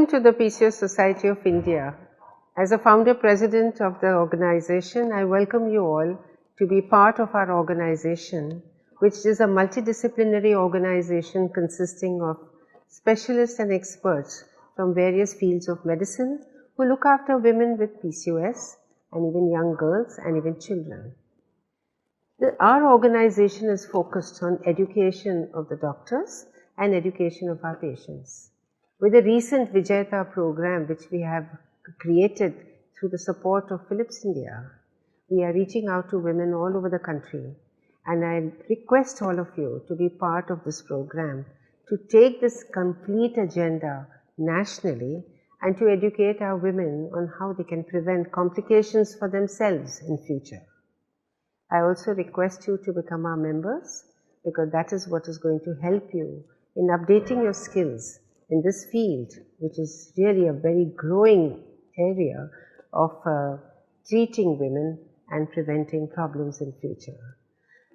Welcome to the PCOS Society of India. As a founder president of the organization, I welcome you all to be part of our organization, which is a multidisciplinary organization consisting of specialists and experts from various fields of medicine who look after women with PCOS and even young girls and even children. Our organization is focused on education of the doctors and education of our patients. With the recent Vijayata program, which we have created through the support of Philips India, we are reaching out to women all over the country. And I request all of you to be part of this program, to take this complete agenda nationally and to educate our women on how they can prevent complications for themselves in future. I also request you to become our members, because that is what is going to help you in updating your skills in this field, which is really a very growing area of treating women and preventing problems in future.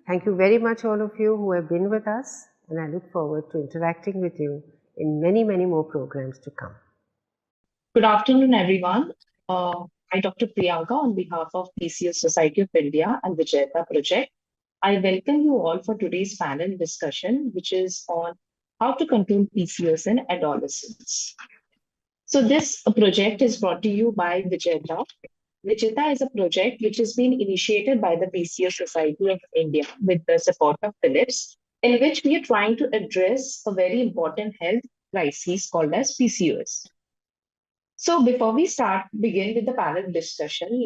Thank you very much, all of you who have been with us, and I look forward to interacting with you in many, many more programs to come. Good afternoon, everyone. I, Dr. Priyanka, on behalf of PCOS Society of India and Vijayata Project, I welcome you all for today's panel discussion, which is on how to control PCOS in adolescents. So this project is brought to you by Vijayata. Vijayata is a project which has been initiated by the PCOS Society of India with the support of Philips, in which we are trying to address a very important health crisis called as PCOS. So before we begin with the panel discussion,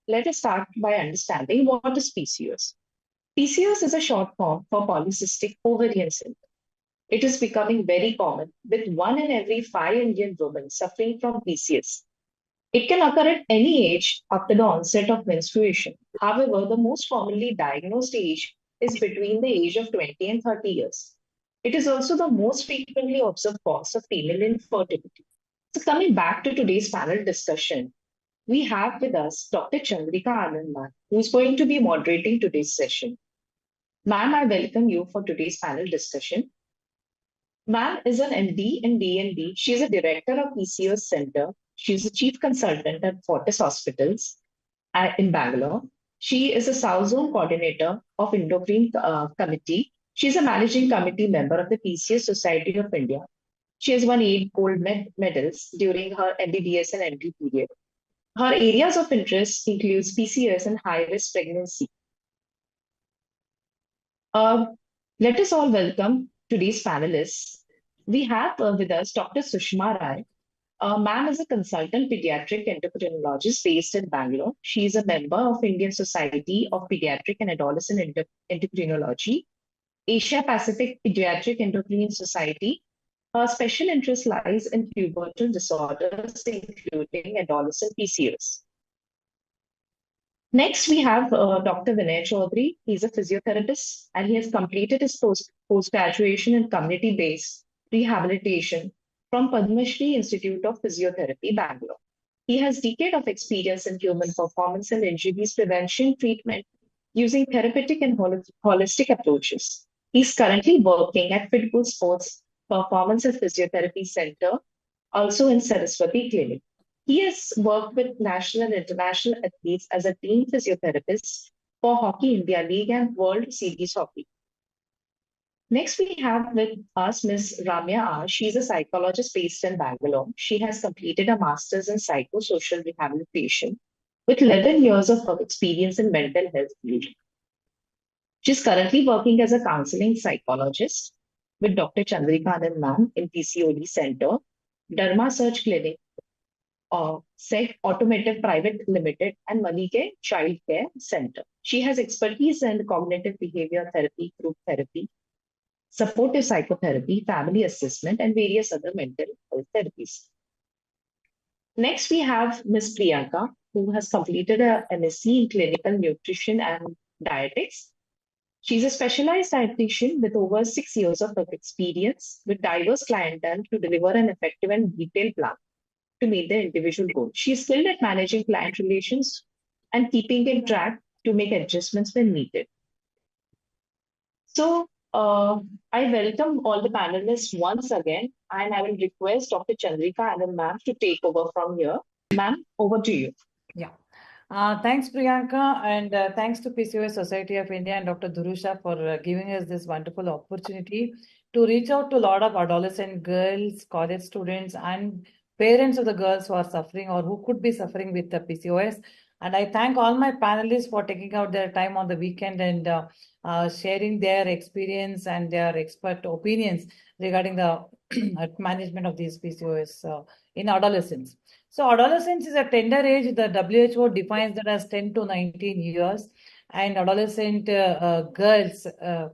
let us start by understanding what is PCOS. PCOS is a short form for polycystic ovarian syndrome. It is becoming very common, with 1 in every 5 Indian women suffering from PCOS. It can occur at any age after the onset of menstruation. However, the most commonly diagnosed age is between the age of 20 and 30 years. It is also the most frequently observed cause of female infertility. So coming back to today's panel discussion, we have with us Dr. Chandrika Anand ma'am, who is going to be moderating today's session. Ma'am, I welcome you for today's panel discussion. Ma'am is an MD in DNB. She is a director of PCOS Center. She is a chief consultant at Fortis Hospitals in Bangalore. She is a South Zone coordinator of Endocrine Committee. She is a managing committee member of the PCOS Society of India. She has won 8 gold medals during her MBBS and MD period. Her areas of interest includes PCOS and high-risk pregnancy. Let us all welcome today's panelists. We have with us Dr. Sushma Rai. Ma'am is a consultant pediatric endocrinologist based in Bangalore. She is a member of Indian Society of Pediatric and Adolescent Endocrinology, Asia Pacific Pediatric Endocrine Society. Her special interest lies in pubertal disorders, including adolescent PCOS. Next, we have Dr. Vinay Chaudhary. He's a physiotherapist, and he has completed his post-graduation in community-based rehabilitation from Padma Shri Institute of Physiotherapy, Bangalore. He has decades of experience in human performance and injuries prevention treatment using therapeutic and holistic approaches. He's currently working at Fit Good Sports Performance and Physiotherapy Center, also in Saraswati Clinic. He has worked with national and international athletes as a team physiotherapist for Hockey India League and World Series Hockey. Next, we have with us Ms. Ramya R. She's a psychologist based in Bangalore. She has completed a master's in psychosocial rehabilitation with 11 years of experience in mental health field. She's currently working as a counseling psychologist with Dr. Chandrika Anand ma'am in PCOD Center, Dharma Search Clinic, SEC Automotive Private Limited, and Malike Child Care Center. She has expertise in cognitive behavior therapy, group therapy, supportive psychotherapy, family assessment, and various other mental health therapies. Next, we have Ms. Priyanka, who has completed a MSc in clinical nutrition and dietetics. She's a specialized dietitian with over 6 years of experience with diverse clientele to deliver an effective and detailed plan to meet their individual goals. She's skilled at managing client relations and keeping in track to make adjustments when needed. So I welcome all the panelists once again, and I will request Dr. Chandrika and the ma'am to take over from here. Ma'am, over to you. Yeah. Thanks, Priyanka, and thanks to PCOS Society of India and Dr. Durusha for giving us this wonderful opportunity to reach out to a lot of adolescent girls, college students, and parents of the girls who are suffering or who could be suffering with the PCOS. And I thank all my panelists for taking out their time on the weekend and sharing their experience and their expert opinions regarding the management of these PCOS in adolescents. So adolescence is a tender age. The WHO defines that as 10 to 19 years. And adolescent girls, the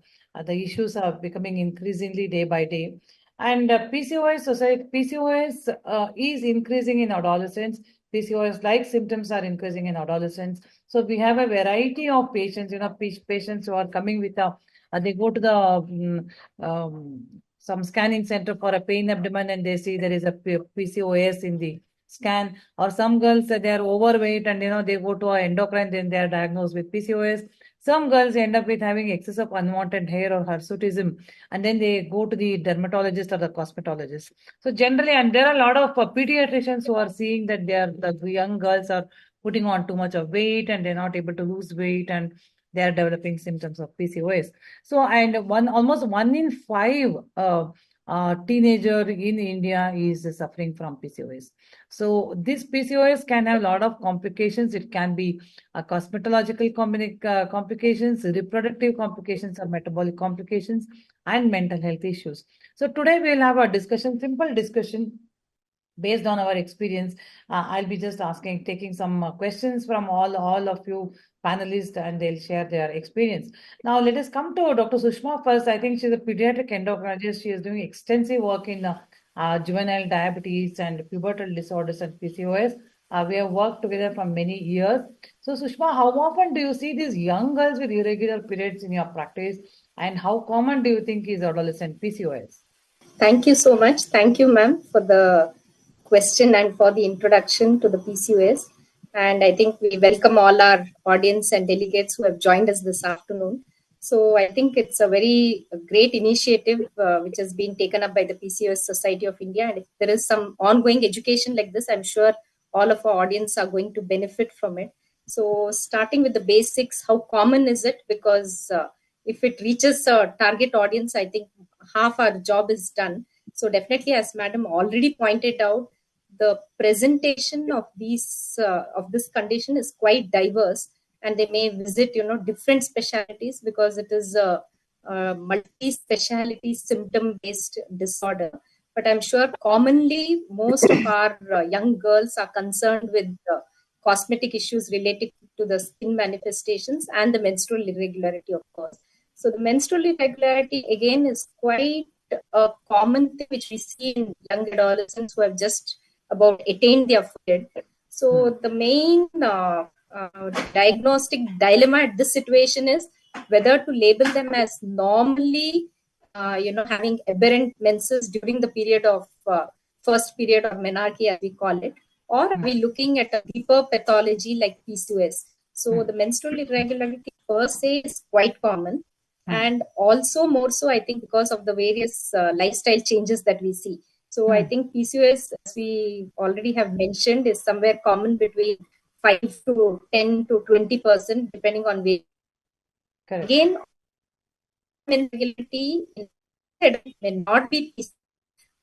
issues are becoming increasingly day by day. And PCOS is increasing in adolescents. PCOS-like symptoms are increasing in adolescents. So we have a variety of patients, patients who are coming with they go to the some scanning center for a pain abdomen and they see there is a PCOS in the scan, or some girls they are overweight and they go to an endocrine, then they are diagnosed with PCOS. Some girls end up with having excess of unwanted hair or hirsutism, and then they go to the dermatologist or the cosmetologist. So generally, and there are a lot of pediatricians who are seeing that the young girls are putting on too much of weight and they're not able to lose weight and they are developing symptoms of PCOS. So, and almost 1 in 5 teenager in India is suffering from PCOS. So this PCOS can have a lot of complications. It can be cosmetological complications, reproductive complications or metabolic complications, and mental health issues. So today we'll have a discussion, simple discussion based on our experience. I'll be just taking some questions from all of you panelists, and they'll share their experience. Now, let us come to Dr. Sushma first. I think she's a pediatric endocrinologist. She is doing extensive work in juvenile diabetes and pubertal disorders and PCOS. We have worked together for many years. So, Sushma, how often do you see these young girls with irregular periods in your practice, and how common do you think is adolescent PCOS? Thank you so much. Thank you, ma'am, for the question and for the introduction to the PCOS. And I think we welcome all our audience and delegates who have joined us this afternoon. So I think it's a very great initiative which has been taken up by the PCOS Society of India. And if there is some ongoing education like this, I'm sure all of our audience are going to benefit from it. So starting with the basics, how common is it? Because if it reaches a target audience, I think half our job is done. So definitely, as Madam already pointed out, the presentation of these of this condition is quite diverse, and they may visit different specialties because it is a multi-speciality symptom-based disorder. But I'm sure commonly most of our young girls are concerned with cosmetic issues related to the skin manifestations and the menstrual irregularity, of course. So the menstrual irregularity again is quite a common thing which we see in young adolescents who have just about attained their period. So the main diagnostic dilemma at this situation is whether to label them as normally, having aberrant menses during the period of first period of menarche, as we call it, or are we looking at a deeper pathology like PCOS? So the menstrual irregularity per se is quite common. And also more so, I think, because of the various lifestyle changes that we see. So I think PCOS, as we already have mentioned, is somewhere common between 5 to 10 to 20%, depending on where. Correct. Again, irregularity may not be PCOS,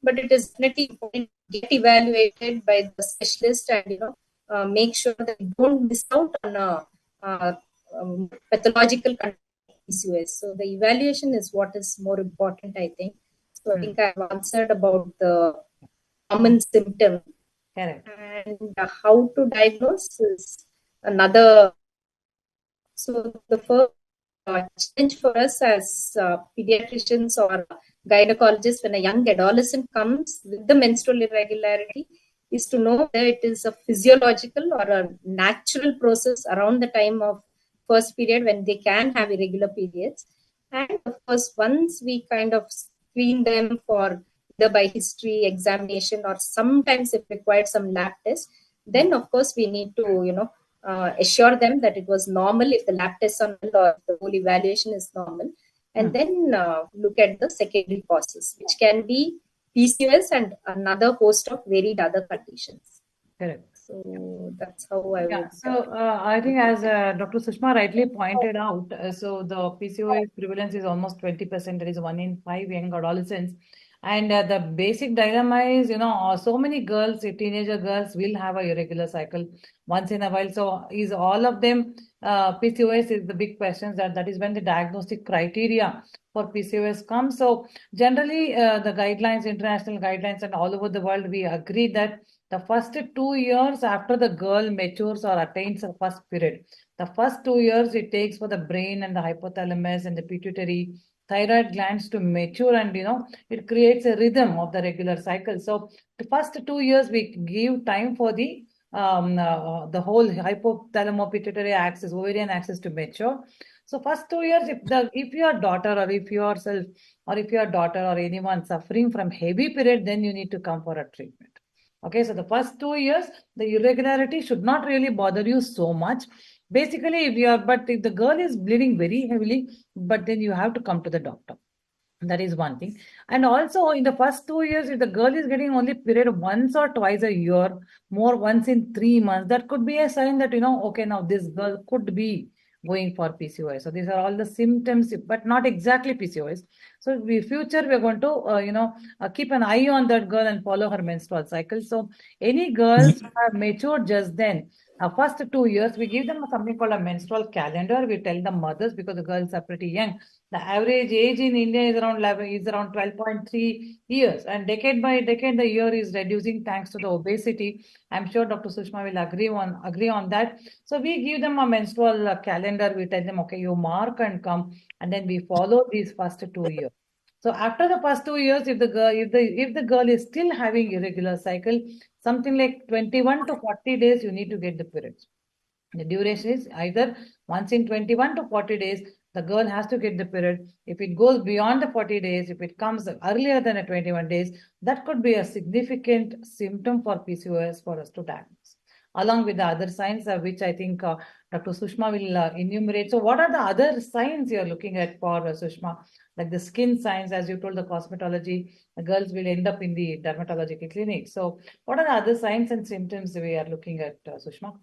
but it is definitely important to get evaluated by the specialist and make sure that you don't miss out on a pathological condition. PCOS. So the evaluation is what is more important, I think. So I think I've answered about the common symptom. Correct. And how to diagnose is another. So the first challenge for us as pediatricians or gynecologists when a young adolescent comes with the menstrual irregularity is to know that it is a physiological or a natural process around the time of first period when they can have irregular periods. And of course, once we kind of screen them for either by history, examination, or sometimes if required some lab test, then of course we need to, assure them that it was normal if the lab tests are normal or the whole evaluation is normal. and then look at the secondary causes, which can be PCOS and another host of varied other conditions. Correct. So that's how I Yeah, would. so I think as Dr. Sushma rightly pointed out, so the PCOS prevalence is almost 20%. That is 1 in 5 young adolescents. And the basic dilemma is, so many girls, teenager girls will have a irregular cycle once in a while. So is all of them PCOS is the big question. That is when the diagnostic criteria for PCOS comes. So generally the guidelines, international guidelines and all over the world, we agree that the first 2 years after the girl matures or attains her first period, the first 2 years it takes for the brain and the hypothalamus and the pituitary thyroid glands to mature, and it creates a rhythm of the regular cycle. So the first 2 years we give time for the whole hypothalamo-pituitary axis, ovarian axis to mature. So first 2 years, if your daughter or if yourself or if your daughter or anyone suffering from heavy period, then you need to come for a treatment. Okay, so the first 2 years, the irregularity should not really bother you so much. Basically, if the girl is bleeding very heavily, but then you have to come to the doctor. That is one thing. And also in the first 2 years, if the girl is getting only period once or twice a year, more once in 3 months, that could be a sign that, okay, now this girl could be going for PCOS. So these are all the symptoms, but not exactly PCOS. So in future, we're going to, keep an eye on that girl and follow her menstrual cycle. So any girls who have matured just then, first 2 years, we give them something called a menstrual calendar. We tell the mothers, because the girls are pretty young. The average age in India is around 12.3 years, and decade by decade the year is reducing thanks to the obesity. I'm sure Dr. Sushma will agree on that. So we give them a menstrual calendar. We tell them, okay, you mark and come, and then we follow these first 2 years. So after the first 2 years, if the girl is still having irregular cycle, something like 21 to 40 days, you need to get the periods. The duration is either once in 21 to 40 days, the girl has to get the period. If it goes beyond the 40 days, if it comes earlier than the 21 days, that could be a significant symptom for PCOS for us to diagnose, along with the other signs, which I think Dr. Sushma will enumerate. So what are the other signs you're looking at for Sushma? Like the skin signs, as you told, the cosmetology, the girls will end up in the dermatological clinic. So what are the other signs and symptoms we are looking at, Sushma?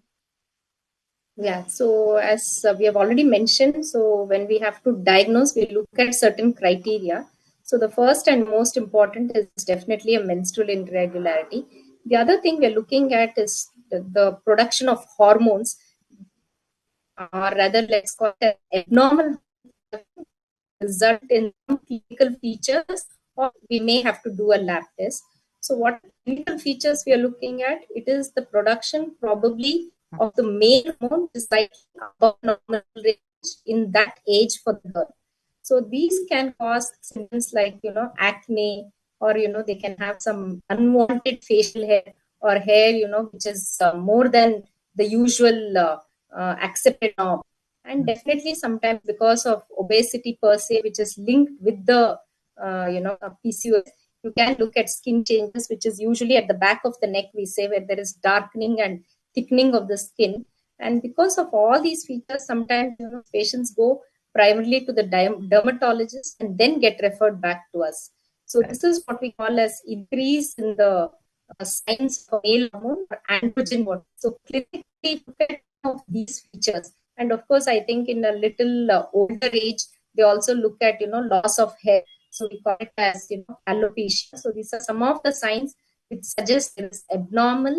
Yeah, so as we have already mentioned, so when we have to diagnose, we look at certain criteria. So the first and most important is definitely a menstrual irregularity. The other thing we're looking at is the production of hormones, or rather, let's call it abnormal result in some clinical features, or we may have to do a lab test. So what clinical features we are looking at? It is the production probably of the male hormone is slightly above normal range in that age for the girl. So these can cause symptoms like acne, or they can have some unwanted facial hair or hair which is more than the usual accepted norm. And definitely sometimes because of obesity per se, which is linked with the PCOS, you can look at skin changes, which is usually at the back of the neck, we say, where there is darkening and thickening of the skin. And because of all these features, sometimes patients go primarily to the dermatologist and then get referred back to us. So this is what we call as increase in the signs of male hormone or androgen body. So clinically look at of these features. And of course, I think in a little older age, they also look at loss of hair. So we call it as alopecia. So these are some of the signs which suggest it is abnormal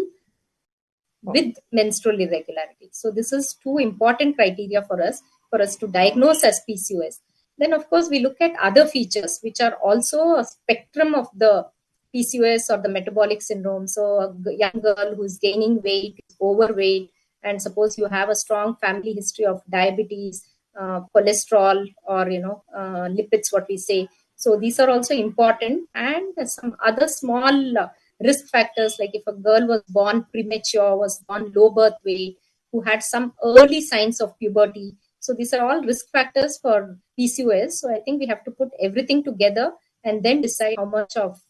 with menstrual irregularity. So this is two important criteria for us to diagnose as PCOS. Then of course we look at other features which are also a spectrum of the PCOS or the metabolic syndrome. So a young girl who is gaining weight, is overweight, and suppose you have a strong family history of diabetes, cholesterol, or lipids, what we say. So these are also important, and some other small risk factors, like if a girl was born premature, was born low birth weight, who had some early signs of puberty. So these are all risk factors for PCOS. So I think we have to put everything together and then decide how much of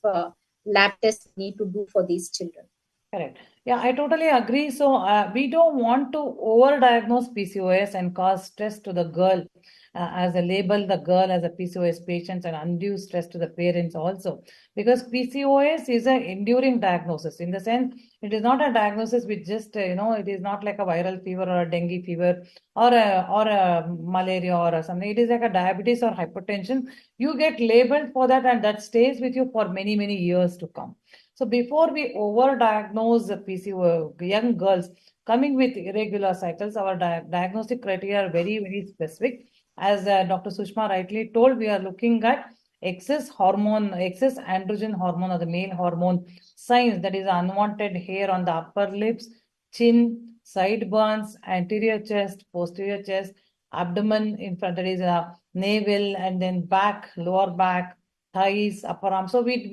lab tests we need to do for these children. Correct. Yeah, I totally agree. So we don't want to overdiagnose PCOS and cause stress to the girl. as a label the girl as a PCOS patient and undue stress to the parents also, because PCOS is an enduring diagnosis in the sense it is not a diagnosis which just it is not like a viral fever or a dengue fever or a malaria or something. It is like a diabetes or hypertension. You get labeled for that and that stays with you for many years to come. So before we overdiagnose the PCOS young girls coming with irregular cycles, our diagnostic criteria are very specific. As Dr. Sushma rightly told, we are looking at excess androgen hormone or the male hormone signs, that is unwanted hair on the upper lips, chin, sideburns, anterior chest, posterior chest, abdomen in front, that is navel, and then back, lower back, thighs, upper arm. So we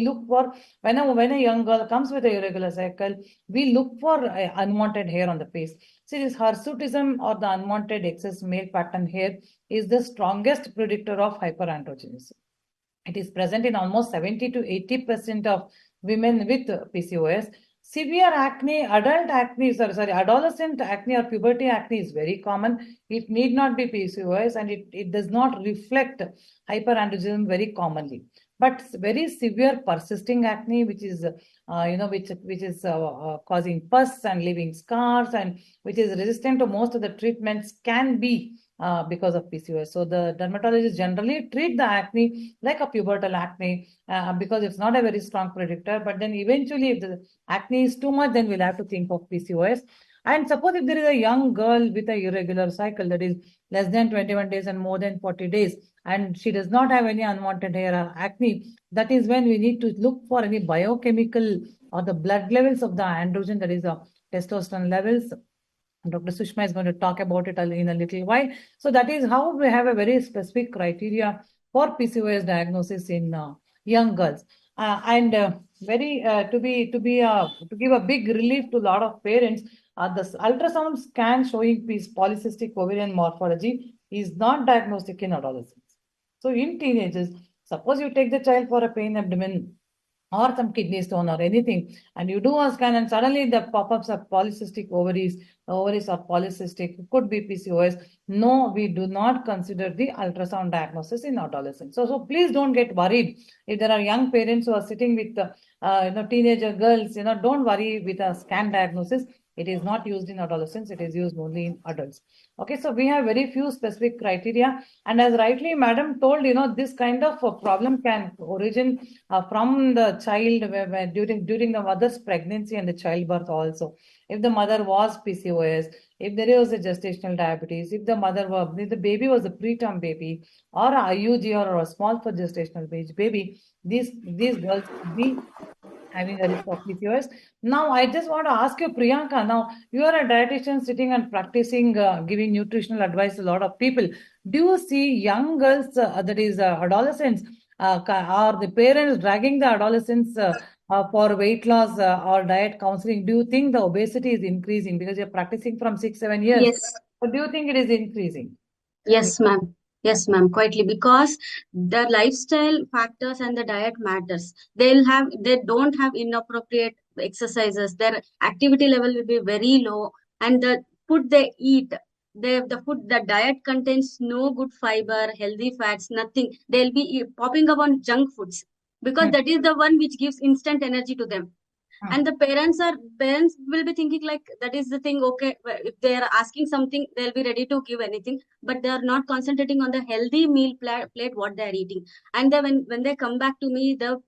look for when a young girl comes with a irregular cycle, we look for unwanted hair on the face. See, this hirsutism or the unwanted excess male pattern hair is the strongest predictor of hyperandrogenism. It is present in almost 70 to 80% of women with PCOS. Severe acne, adolescent acne or puberty acne is very common. It need not be PCOS and it does not reflect hyperandrogenism very commonly. But very severe persisting acne, which is causing pus and leaving scars and which is resistant to most of the treatments, can be because of PCOS. So the dermatologists generally treat the acne like a pubertal acne because it's not a very strong predictor. But then eventually, if the acne is too much, then we'll have to think of PCOS. And suppose if there is a young girl with a irregular cycle, that is less than 21 days and more than 40 days, and she does not have any unwanted hair or acne, that is when we need to look for any biochemical or the blood levels of the androgen, that is the testosterone levels. Dr. Sushma is going to talk about it in a little while. So that is how we have a very specific criteria for PCOS diagnosis in young girls. To give a big relief to a lot of parents, the ultrasound scan showing polycystic ovarian morphology is not diagnostic in adolescents. So in teenagers, suppose you take the child for a pain abdomen or some kidney stone or anything, and you do a scan and suddenly the pop-ups of polycystic ovaries are polycystic, could be PCOS. No, we do not consider the ultrasound diagnosis in adolescents. So please don't get worried. If there are young parents who are sitting with teenager girls, don't worry with a scan diagnosis. It is not used in adolescents. It is used only in adults. Okay, so we have very few specific criteria. And as rightly Madam told, this kind of problem can origin from the child during the mother's pregnancy and the childbirth also. If the mother was PCOS, if there was a gestational diabetes, if the baby was a preterm baby or a IUG or a small for gestational baby, these girls could be having a risk of PCOS. Now, I just want to ask you, Priyanka, now you are a dietitian sitting and practicing, giving nutritional advice to a lot of people. Do you see young girls, that is adolescents, are the parents dragging the adolescents for weight loss or diet counseling? Do you think the obesity is increasing because you're practicing from 6-7 years? Yes. Or do you think it is increasing? Yes, ma'am. Yes, ma'am, quietly, because the lifestyle factors and the diet matters. They don't have inappropriate exercises. Their activity level will be very low, and the food they eat, the diet contains no good fiber, healthy fats, nothing. They'll be popping up on junk foods because that is the one which gives instant energy to them. And the parents will be thinking like that is the thing. Okay, if they are asking something, they'll be ready to give anything, but they are not concentrating on the healthy meal plate what they are eating. And then when they come back to me, the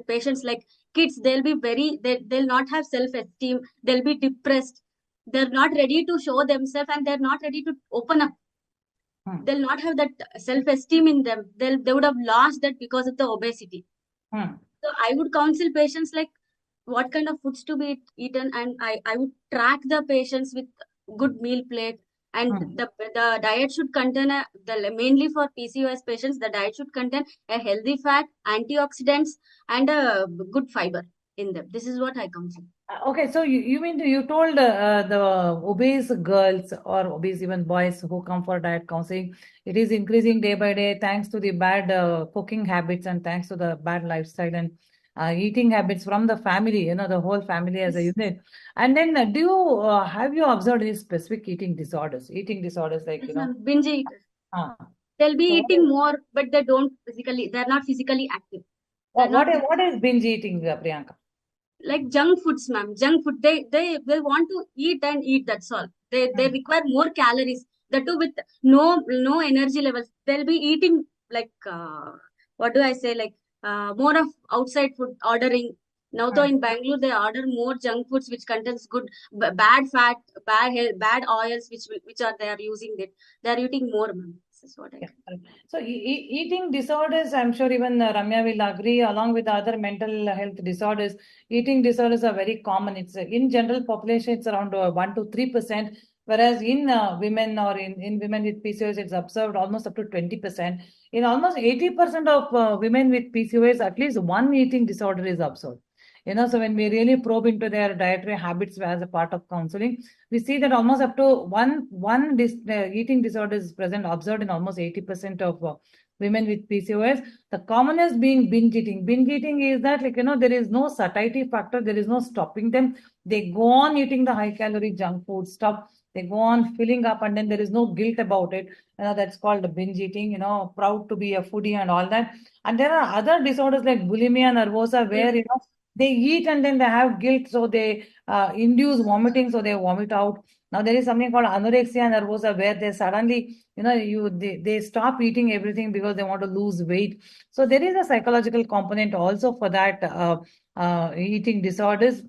patients, like kids, they'll not have self-esteem, they'll be depressed, they're not ready to show themselves, and they're not ready to open up. They'll not have that self-esteem in them. They would have lost that because of the obesity. So I would counsel patients like what kind of foods to be eaten, and I would track the patients with good meal plate, and the diet should contain mainly for PCOS patients, the diet should contain a healthy fat, antioxidants, and a good fiber in them. This is what I counsel. Okay, so you mean you told the obese girls or obese even boys who come for diet counseling, it is increasing day by day thanks to the bad cooking habits and thanks to the bad lifestyle and eating habits from the family, the whole family as a unit. And then have you observed any specific eating disorders like, binge eaters. They'll be So eating more, but they're not physically active. They're not what is binge eating, Priyanka? like junk foods, ma'am. Junk food. They want to eat and eat. That's all. They require more calories. That too with no energy levels. They'll be eating like what do I say? Like more of outside food ordering. Now, though in Bangalore, they order more junk foods which contains bad fat, bad oils which are they are using it. They are eating more, ma'am. This is what I. Yeah. So eating disorders, I'm sure even Ramya will agree, along with other mental health disorders, eating disorders are very common. It's in general population, it's around 1 to 3%, whereas in women or in women with PCOS, it's observed almost up to 20%. In almost 80% of women with PCOS, at least one eating disorder is observed. So when we really probe into their dietary habits as a part of counseling, we see that almost up to one eating disorder is present, observed in almost 80% of women with PCOS. The commonest being binge eating. Binge eating is that there is no satiety factor, there is no stopping them. They go on eating the high calorie junk food stuff. They go on filling up, and then there is no guilt about it. That's called binge eating. Proud to be a foodie and all that. And there are other disorders like bulimia nervosa, where they eat and then they have guilt, so they induce vomiting, so they vomit out. Now there is something called anorexia nervosa, where they suddenly, they stop eating everything because they want to lose weight. So there is a psychological component also for that eating disorders.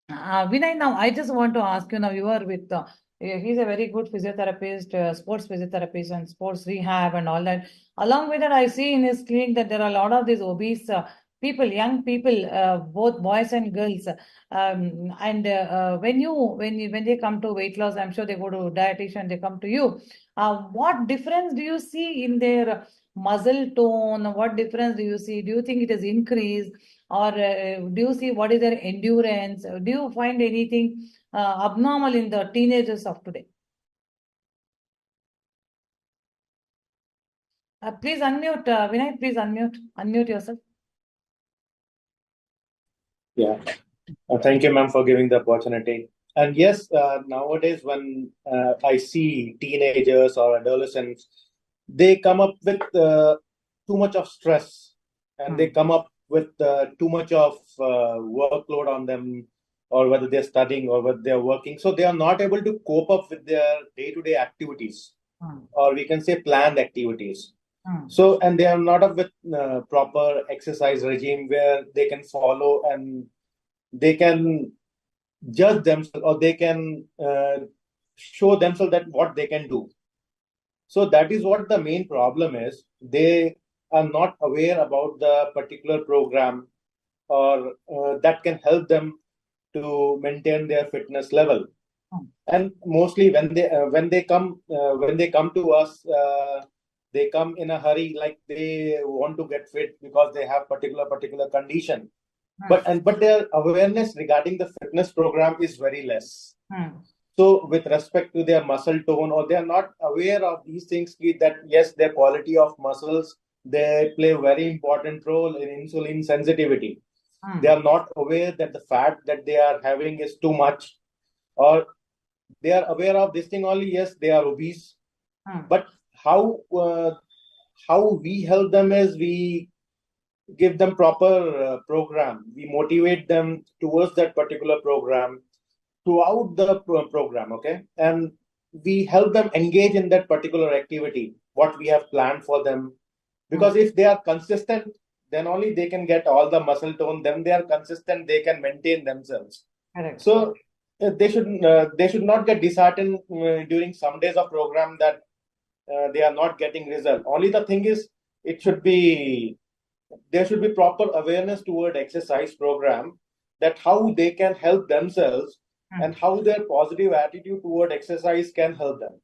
Vinay, now I just want to ask you, now you are with, he's a very good physiotherapist, sports physiotherapist and sports rehab and all that. Along with that, I see in his clinic that there are a lot of these obese people, young people, both boys and girls. And when they come to weight loss, I'm sure they go to dietitian, they come to you. What difference do you see in their muscle tone? What difference do you see? Do you think it has increased? Or do you see what is their endurance? Do you find anything abnormal in the teenagers of today? Please unmute, Vinay, please unmute yourself. Yeah, thank you, ma'am, for giving the opportunity. And yes, nowadays when I see teenagers or adolescents, they come up with too much of stress, and they come up with too much of workload on them, or whether they're studying or whether they're working. So they are not able to cope up with their day-to-day activities, or we can say planned activities. So, and they are not up with proper exercise regime where they can follow and they can judge themselves, or they can show themselves that what they can do. So that is what the main problem is. They are not aware about the particular program or that can help them to maintain their fitness level. And mostly when they come to us, they come in a hurry, like they want to get fit because they have particular condition. But their awareness regarding the fitness program is very less. So with respect to their muscle tone, or they are not aware of these things, that yes, their quality of muscles, they play a very important role in insulin sensitivity. They are not aware that the fat that they are having is too much, or they are aware of this thing only, yes, they are obese. But how we help them is we give them proper program. We motivate them towards that particular program throughout the program, okay? And we help them engage in that particular activity, what we have planned for them. Because if they are consistent, then only they can get all the muscle tone. Then they are consistent, they can maintain themselves. Correct. So they should not get disheartened during some days of program that they are not getting result. Only the thing is, there should be proper awareness toward exercise program, that how they can help themselves and how their positive attitude toward exercise can help them.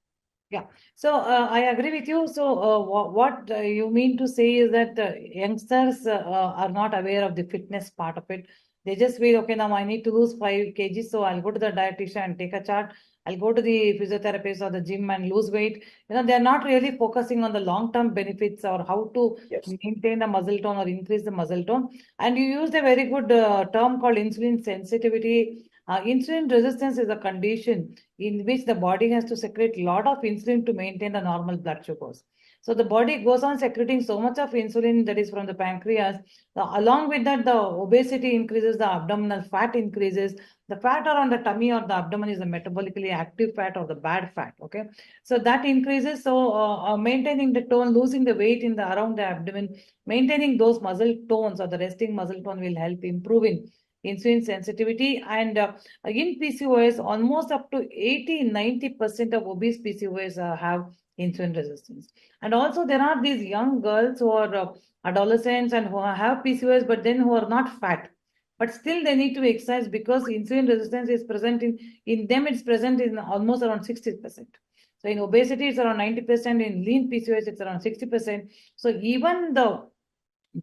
Yeah, so I agree with you. So what you mean to say is that youngsters are not aware of the fitness part of it. They just feel, okay, now I need to lose 5 kgs, so I'll go to the dietitian and take a chart. I'll go to the physiotherapist or the gym and lose weight. They're not really focusing on the long-term benefits or how to maintain the muscle tone or increase the muscle tone. And you used a very good term called insulin sensitivity. Insulin resistance is a condition in which the body has to secrete a lot of insulin to maintain the normal blood sugars. So the body goes on secreting so much of insulin that is from the pancreas. Along with that, the obesity increases, the abdominal fat increases. The fat around the tummy or the abdomen is the metabolically active fat or the bad fat. Okay, so that increases. So maintaining the tone, losing the weight in the around the abdomen, maintaining those muscle tones or the resting muscle tone will help improving insulin sensitivity. And in PCOS, almost up to 80-90% of obese PCOS have insulin resistance. And also there are these young girls who are adolescents and who have PCOS, but then who are not fat. But still they need to exercise because insulin resistance is present in them, it's present in almost around 60%. So in obesity, it's around 90%. In lean PCOS, it's around 60%. So even the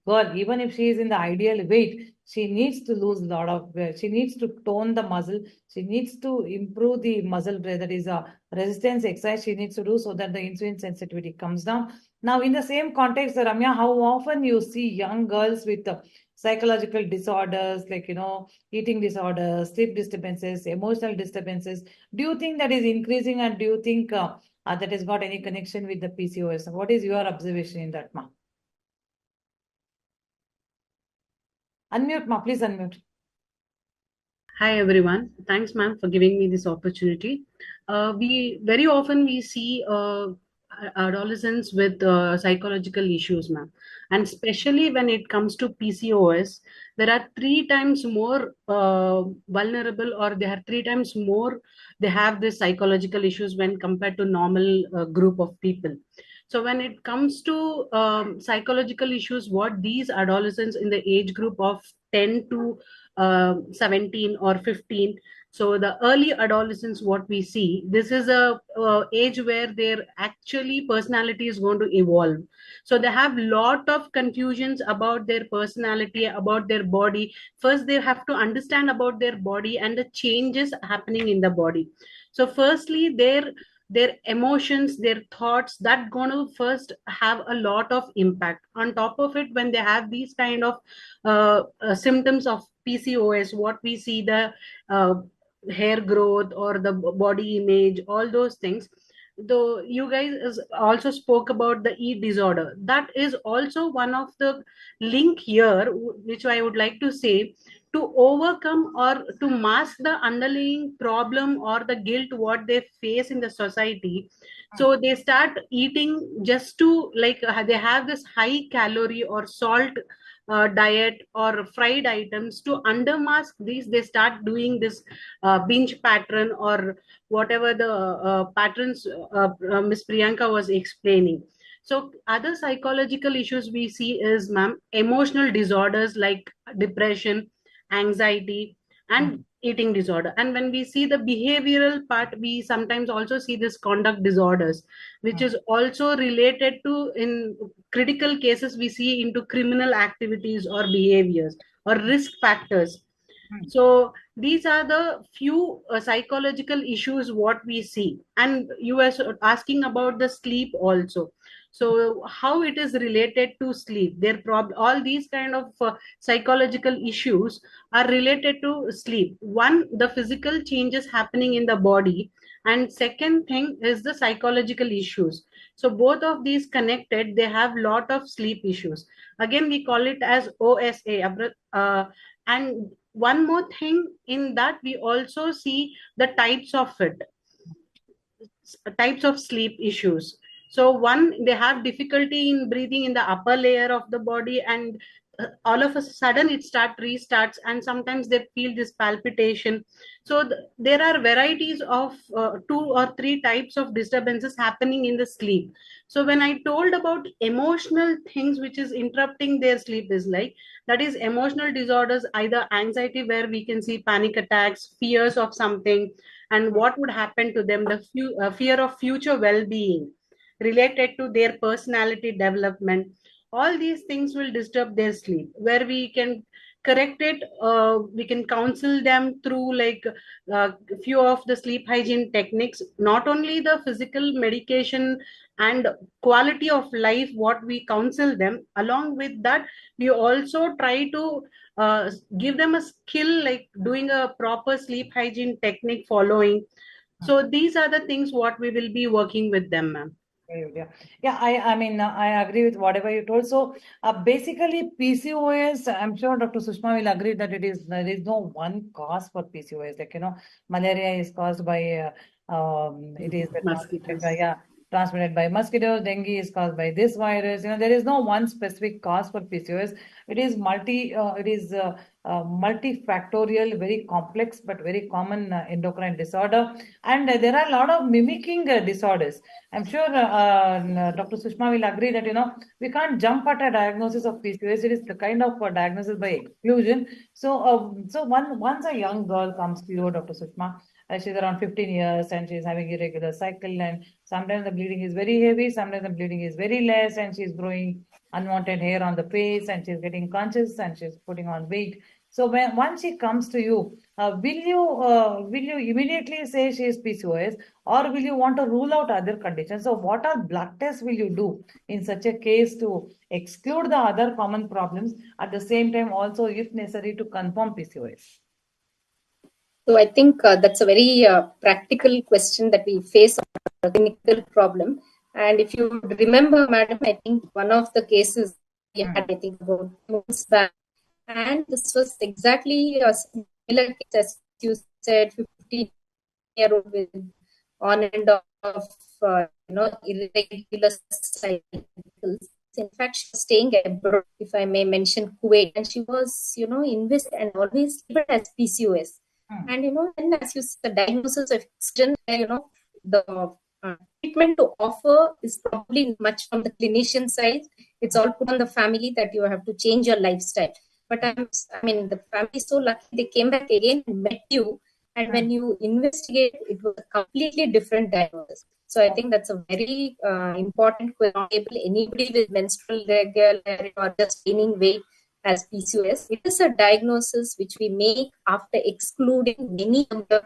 girl, even if she is in the ideal weight, she needs to lose a lot of weight. She needs to tone the muscle. She needs to improve the muscle, that is a resistance exercise she needs to do so that the insulin sensitivity comes down. Now, in the same context, Ramya, how often you see young girls with psychological disorders like, eating disorders, sleep disturbances, emotional disturbances? Do you think that is increasing, and do you think that has got any connection with the PCOS? What is your observation in that, ma? Unmute, ma, please unmute. Hi everyone. Thanks, ma'am, for giving me this opportunity. We very often see adolescents with psychological issues, ma'am, and especially when it comes to PCOS, there are 3 times more vulnerable, or they are 3 times more. They have this psychological issues when compared to normal group of people. So when it comes to psychological issues, what these adolescents in the age group of 10 to 17 or 15, so the early adolescence, what we see, this is a age where their actually personality is going to evolve. So they have lot of confusions about their personality, about their body. First they have to understand about their body and the changes happening in the body. So firstly, their emotions, their thoughts, that going to first have a lot of impact. On top of it, when they have these kind of symptoms of PCOS, what we see, the hair growth or the body image, all those things. Though you guys also spoke about the eat disorder, that is also one of the link here, which I would like to say, to overcome or to mask the underlying problem or the guilt what they face in the society. So they start eating just to, like, they have this high calorie or salt diet or fried items. To undermask these, they start doing this binge pattern or whatever the patterns Miss Priyanka was explaining. So other psychological issues we see is, ma'am, emotional disorders like depression, anxiety, and eating disorder. And when we see the behavioral part, we sometimes also see this conduct disorders, which is also related to, in critical cases, we see into criminal activities or behaviors or risk factors. So these are the few psychological issues what we see. And you were asking about the sleep also. So how it is related to sleep? All these kind of psychological issues are related to sleep. One, the physical changes happening in the body, and second thing is the psychological issues. So both of these connected, they have lot of sleep issues. Again, we call it as OSA. And one more thing in that, we also see the types of sleep issues. So one, they have difficulty in breathing in the upper layer of the body, and all of a sudden it restarts, and sometimes they feel this palpitation. So there are varieties of 2 or 3 types of disturbances happening in the sleep. So when I told about emotional things which is interrupting their sleep, is like, that is emotional disorders, either anxiety, where we can see panic attacks, fears of something, and what would happen to them, the fear of future well-being related to their personality development. All these things will disturb their sleep, where we can correct it. We can counsel them through, like, few of the sleep hygiene techniques, not only the physical medication and quality of life what we counsel them. Along with that, we also try to give them a skill like doing a proper sleep hygiene technique following. So these are the things what we will be working with them, ma'am. Yeah, I mean, I agree with whatever you told. So, basically, PCOS, I'm sure Dr. Sushma will agree that there is no one cause for PCOS. Like, malaria is caused by, it is Mosquitoes. transmitted by mosquitoes. Dengue is caused by this virus. There is no one specific cause for PCOS. It is multifactorial, very complex, but very common endocrine disorder. And there are a lot of mimicking disorders. I'm sure Dr. Sushma will agree that we can't jump at a diagnosis of PCOS. It is the kind of diagnosis by exclusion. So once a young girl comes to you, Dr. Sushma, she's around 15 years and she's having irregular cycle, and sometimes the bleeding is very heavy, sometimes the bleeding is very less, and she's growing unwanted hair on the face, and she's getting conscious, and she's putting on weight. So once she comes to you, will you immediately say she is PCOS, or will you want to rule out other conditions? So what are blood tests will you do in such a case to exclude the other common problems, at the same time also, if necessary, to confirm PCOS? So I think that's a very practical question that we face on a clinical problem. And if you remember, madam, I think one of the cases we had, I think about months back, and this was exactly a similar case as you said, 15-year-old with on and off, irregular cycles. In fact, she was staying abroad, if I may mention Kuwait, and she was, invested and always labeled as PCOS. And then as you see the diagnosis of excision, the treatment to offer is probably much from the clinician side. It's all put on the family that you have to change your lifestyle. But the family is so lucky they came back again and met you. And when you investigate, it was a completely different diagnosis. So I think that's a very important question. Anybody with menstrual irregularity or just gaining weight as PCOS, it is a diagnosis which we make after excluding many other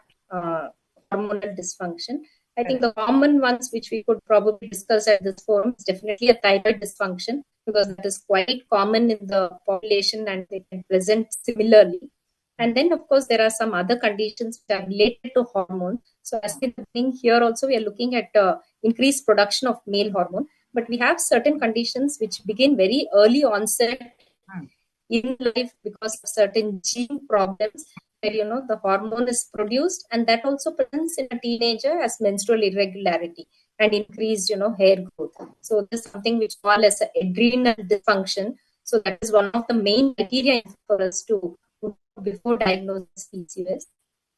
hormonal dysfunction. I think the common ones which we could probably discuss at this forum is definitely a thyroid dysfunction, because that is quite common in the population and they can present similarly. And then, of course, there are some other conditions which are related to hormones. So as we are doing here also, we are looking at increased production of male hormone. But we have certain conditions which begin very early onset in life because of certain gene problems where, the hormone is produced, and that also presents in a teenager as menstrual irregularity and increased, hair growth. So this is something which we call as adrenal dysfunction. So that is one of the main criteria for us to before diagnosis PCOS.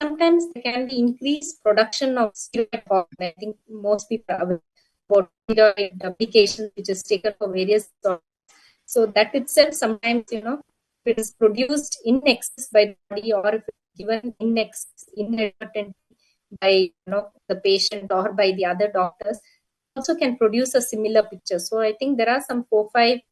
Sometimes there can be increased production of steroid hormone. I think most people are aware about steroid application, which is taken for various reasons. So that itself sometimes, if it is produced in excess by the body, or if it is given in excess inadvertently by the patient or by the other doctors, also can produce a similar picture. So I think there are some 4-5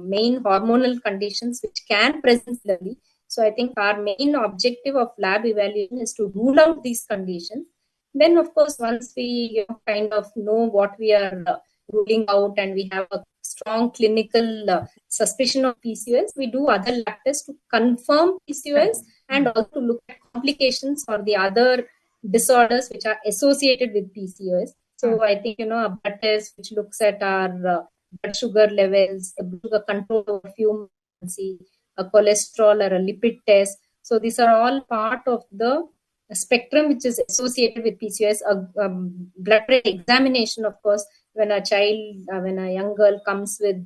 main hormonal conditions which can present early. So I think our main objective of lab evaluation is to rule out these conditions. Then, of course, once we kind of know what we are ruling out and we have a strong clinical suspicion of PCOS, we do other lab tests to confirm PCOS and also to look at complications or the other disorders which are associated with PCOS. So I think, a blood test which looks at our blood sugar levels, the blood sugar control over few months, a cholesterol or a lipid test. So these are all part of the spectrum which is associated with PCOS. A blood pressure examination, of course, when a young girl comes with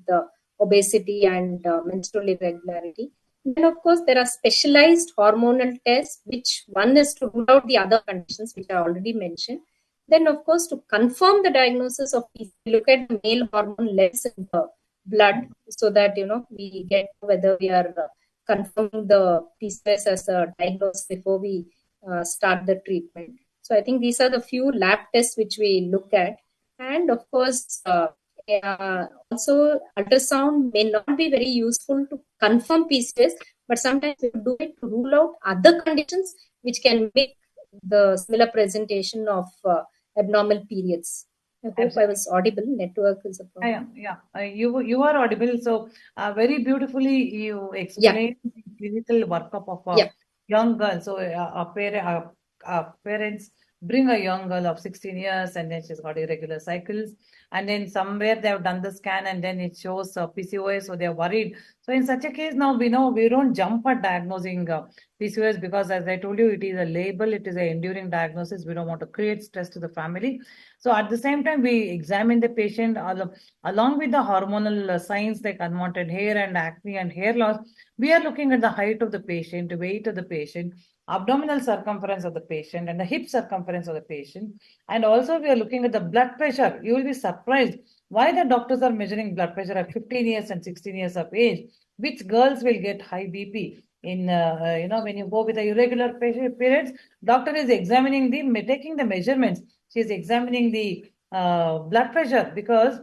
obesity and menstrual irregularity. Then, of course, there are specialized hormonal tests, which one is to rule out the other conditions which I already mentioned. Then, of course, to confirm the diagnosis of PCOS, we look at the male hormone levels in the blood, so that we get whether we are confirming the PCOS as a diagnosis before we start the treatment. So I think these are the few lab tests which we look at. And of course, also ultrasound may not be very useful to confirm PCOS, but sometimes we do it to rule out other conditions which can make the similar presentation of abnormal periods. I hope I was audible. Network is a problem. You are audible. So very beautifully you explained the clinical workup of a young girl. So parents bring a young girl of 16 years and then she's got irregular cycles. And then somewhere they have done the scan and then it shows PCOS, so they're worried. So in such a case, now we know we don't jump at diagnosing PCOS because, as I told you, it is a label, it is an enduring diagnosis. We don't want to create stress to the family. So at the same time, we examine the patient along with the hormonal signs like unwanted hair and acne and hair loss. We are looking at the height of the patient, weight of the patient, abdominal circumference of the patient, and the hip circumference of the patient. And also we are looking at the blood pressure. You will be surprised why the doctors are measuring blood pressure at 15 years and 16 years of age. Which girls will get high BP? In when you go with the irregular periods, doctor is examining taking the measurements. She is examining the blood pressure because,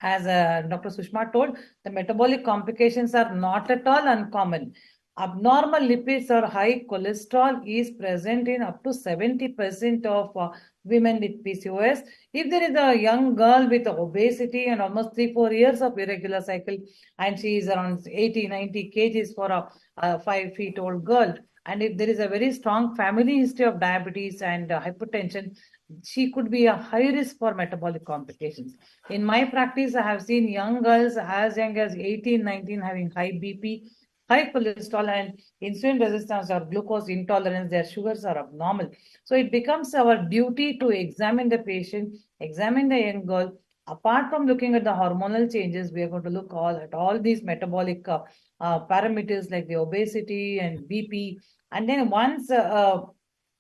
as Dr. Sushma told, the metabolic complications are not at all uncommon. Abnormal lipids or high cholesterol is present in up to 70% of women with PCOS. If there is a young girl with obesity and almost 3-4 years of irregular cycle, and she is around 80-90 kgs for a 5-feet-old girl, and if there is a very strong family history of diabetes and hypertension, she could be a high risk for metabolic complications. In my practice, I have seen young girls as young as 18, 19 having high BP, high cholesterol, and insulin resistance or glucose intolerance. Their sugars are abnormal. So it becomes our duty to examine the patient, examine the young girl. Apart from looking at the hormonal changes, we are going to look at all these metabolic parameters like the obesity and BP. And then once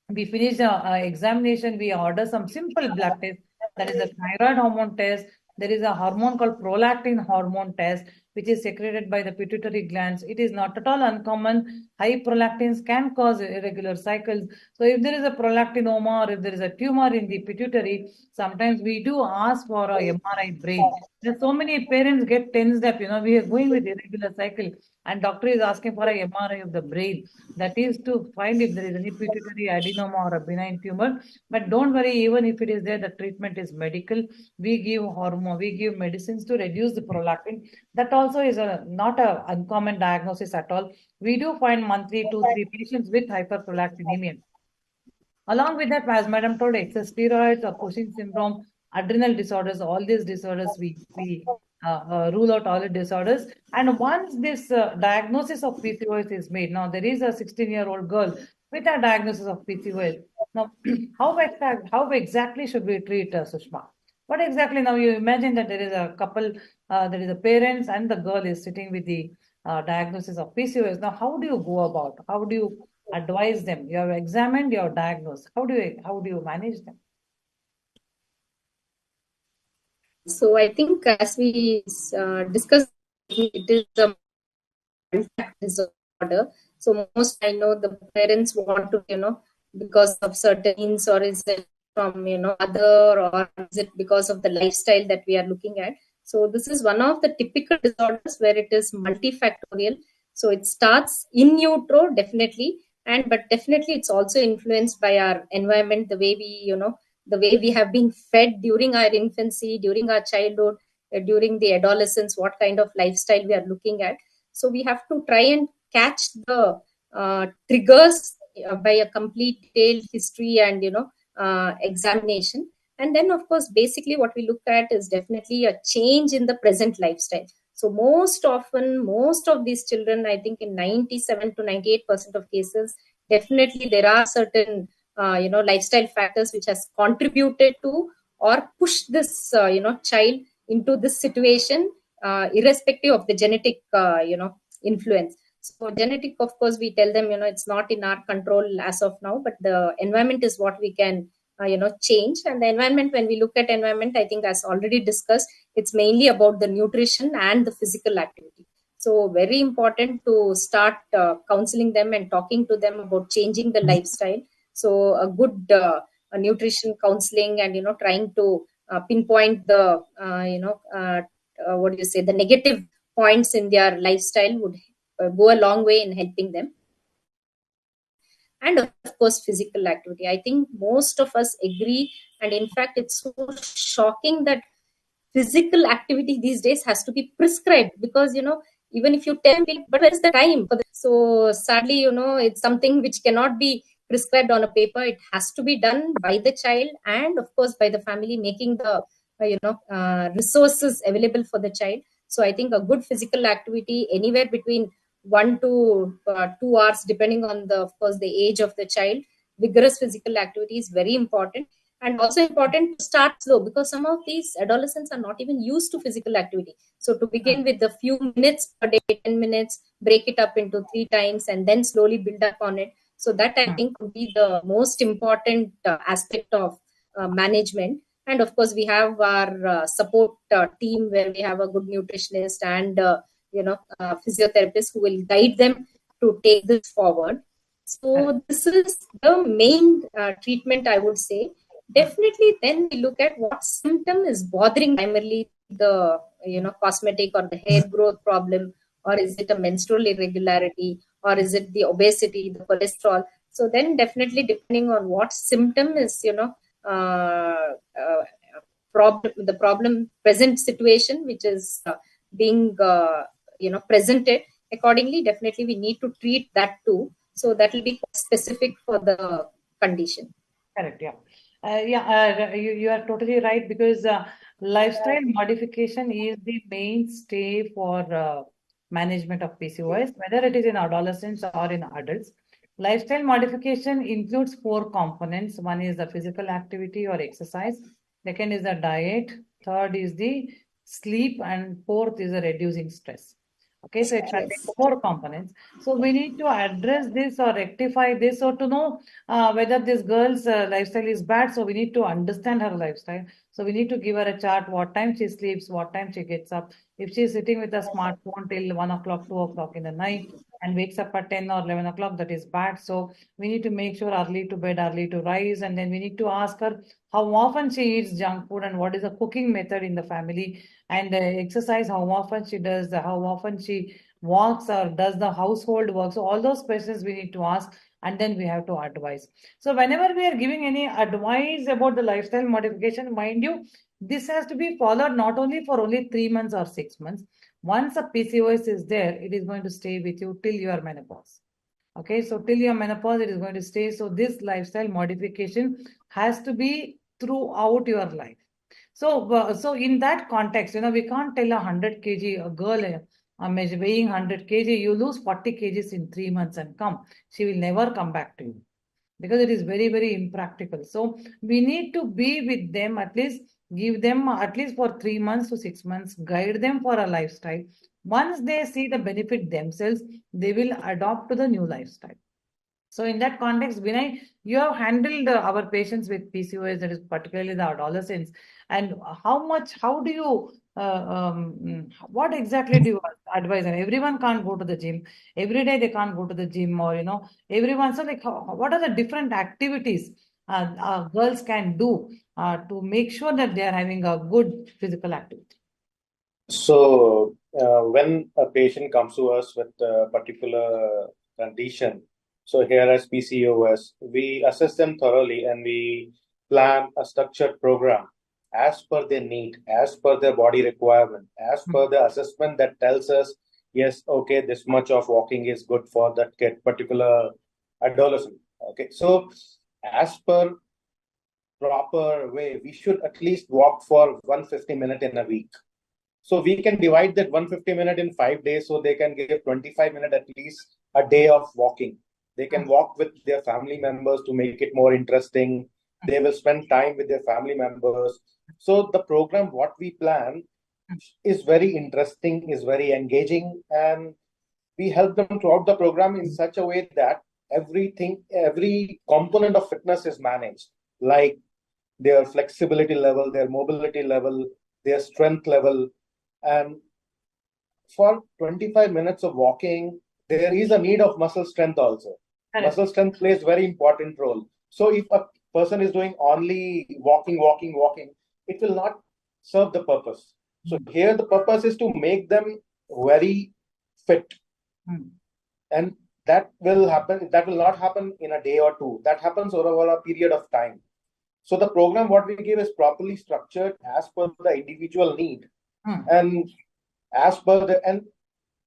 we finish the examination, we order some simple blood tests. That is a thyroid hormone test. There is a hormone called prolactin hormone test, which is secreted by the pituitary glands. It is not at all uncommon. High prolactins can cause irregular cycles. So if there is a prolactinoma or if there is a tumor in the pituitary, sometimes we do ask for a MRI brain. There's so many parents get tensed up, we are going with irregular cycle and doctor is asking for a MRI of the brain. That is to find if there is any pituitary adenoma or a benign tumor. But don't worry, even if it is there, the treatment is medical. We give hormone, we give medicines to reduce the prolactin. That also is not a uncommon diagnosis at all. We do find monthly 2-3 patients with hyperprolactinemia. Along with that, as Madam told, excess steroids or Cushing syndrome, adrenal disorders, all these disorders, we rule out all the disorders. And once this diagnosis of PCOS is made, now there is a 16-year-old girl with a diagnosis of PCOS. Now, how exactly should we treat Sushma? What exactly now? You imagine that there is a couple, there is a parents and the girl is sitting with the diagnosis of PCOS. Now, how do you go about? How do you advise them? You have examined, you have diagnosed. How do you manage them? So I think as we discussed, it is a disorder. So most I know the parents want to, because of certain means, or is it from, other, or is it because of the lifestyle that we are looking at? So this is one of the typical disorders where it is multifactorial. So it starts in utero, definitely. But definitely it's also influenced by our environment, the way we have been fed during our infancy, during our childhood, during the adolescence, what kind of lifestyle we are looking at. So we have to try and catch the triggers by a complete detailed history and examination. And then of course basically what we look at is definitely a change in the present lifestyle. So most of these children, I think in 97 to 98% of cases, definitely there are certain lifestyle factors which has contributed to or pushed this child into this situation, irrespective of the genetic influence. So genetic, of course, we tell them it's not in our control as of now, but the environment is what we can change. And the environment, when we look at environment, I think as already discussed, it's mainly about the nutrition and the physical activity. So very important to start counseling them and talking to them about changing the lifestyle. So a good nutrition counseling and trying to pinpoint the the negative points in their lifestyle would go a long way in helping them. and of course physical activity. I think most of us agree, and in fact it's so shocking that physical activity these days has to be prescribed, because even if you tell people, but where is the time for this? So sadly, it's something which cannot be prescribed on a paper. It has to be done by the child, and of course by the family, making the resources available for the child. So I think a good physical activity anywhere between 1 to 2 hours, depending on the, of course, the age of the child. Vigorous physical activity is very important, and also important to start slow, because some of these adolescents are not even used to physical activity. So to begin with a few minutes per day, 10 minutes, break it up into 3 times, and then slowly build up on it. So that I think would be the most important aspect of management. And of course, we have our support team, where we have a good nutritionist and physiotherapist who will guide them to take this forward. So this is the main treatment, I would say. Definitely, then we look at what symptom is bothering, primarily the cosmetic or the hair growth problem, or is it a menstrual irregularity, or is it the obesity, the cholesterol. So then definitely, depending on what symptom is the problem present situation, which is being presented, accordingly definitely we need to treat that too. So that will be specific for the condition. Correct. Yeah. You are totally right, because lifestyle modification is the mainstay for management of PCOS, whether it is in adolescents or in adults. Lifestyle modification includes 4 components. One is the physical activity or exercise. Second is the diet. Third is the sleep, and fourth is the reducing stress. Okay, so it contains 4 components. So we need to address this or rectify this, or to know whether this girl's lifestyle is bad. So we need to understand her lifestyle. So we need to give her a chart, what time she sleeps, what time she gets up. If she's sitting with a smartphone till 1 o'clock, 2 o'clock in the night, and wakes up at 10 or 11 o'clock, that is bad. So we need to make sure early to bed, early to rise. And then we need to ask her how often she eats junk food, and what is the cooking method in the family, and exercise, how often she does, how often she walks or does the household work. So all those questions we need to ask, and then we have to advise. So whenever we are giving any advice about the lifestyle modification, mind you, this has to be followed not only for only 3 months or 6 months. Once a PCOS is there, it is going to stay with you till your menopause. Okay, so till your menopause, it is going to stay. So this lifestyle modification has to be throughout your life. So in that context, we can't tell 100 kg a girl weighing 100 kg, you lose 40 kgs in 3 months and come. She will never come back to you, because it is very, very impractical. So we need to be with them, at least give them at least for 3 months to 6 months, guide them for a lifestyle. Once they see the benefit themselves, they will adopt to the new lifestyle. So in that context, Vinay, you have handled our patients with PCOS, that is particularly the adolescents. And how do you, what exactly do you advise? And everyone can't go to the gym. Every day they can't go to the gym, or, everyone. So like, what are the different activities girls can do to make sure that they are having a good physical activity? So when a patient comes to us with a particular condition, so here as PCOS, we assess them thoroughly and we plan a structured program as per their need, as per their body requirement, as per the assessment that tells us, yes, okay, this much of walking is good for that particular adolescent. Okay, so as per proper way, we should at least walk for 150 minutes in a week. So we can divide that 150 minutes in 5 days, so they can give 25 minutes at least a day of walking. They can walk with their family members to make it more interesting. They will spend time with their family members. So the program, what we plan, is very interesting, is very engaging, and we help them throughout the program in such a way that every component of fitness is managed, like their flexibility level, their mobility level, their strength level. And for 25 minutes of walking, there is a need of muscle strength also. Correct. Muscle strength plays very important role. So if a person is doing only walking, it will not serve the purpose. So here the purpose is to make them very fit. And that will happen. That will not happen in a day or two. That happens over a period of time. So the program what we give is properly structured as per the individual need, and as per the and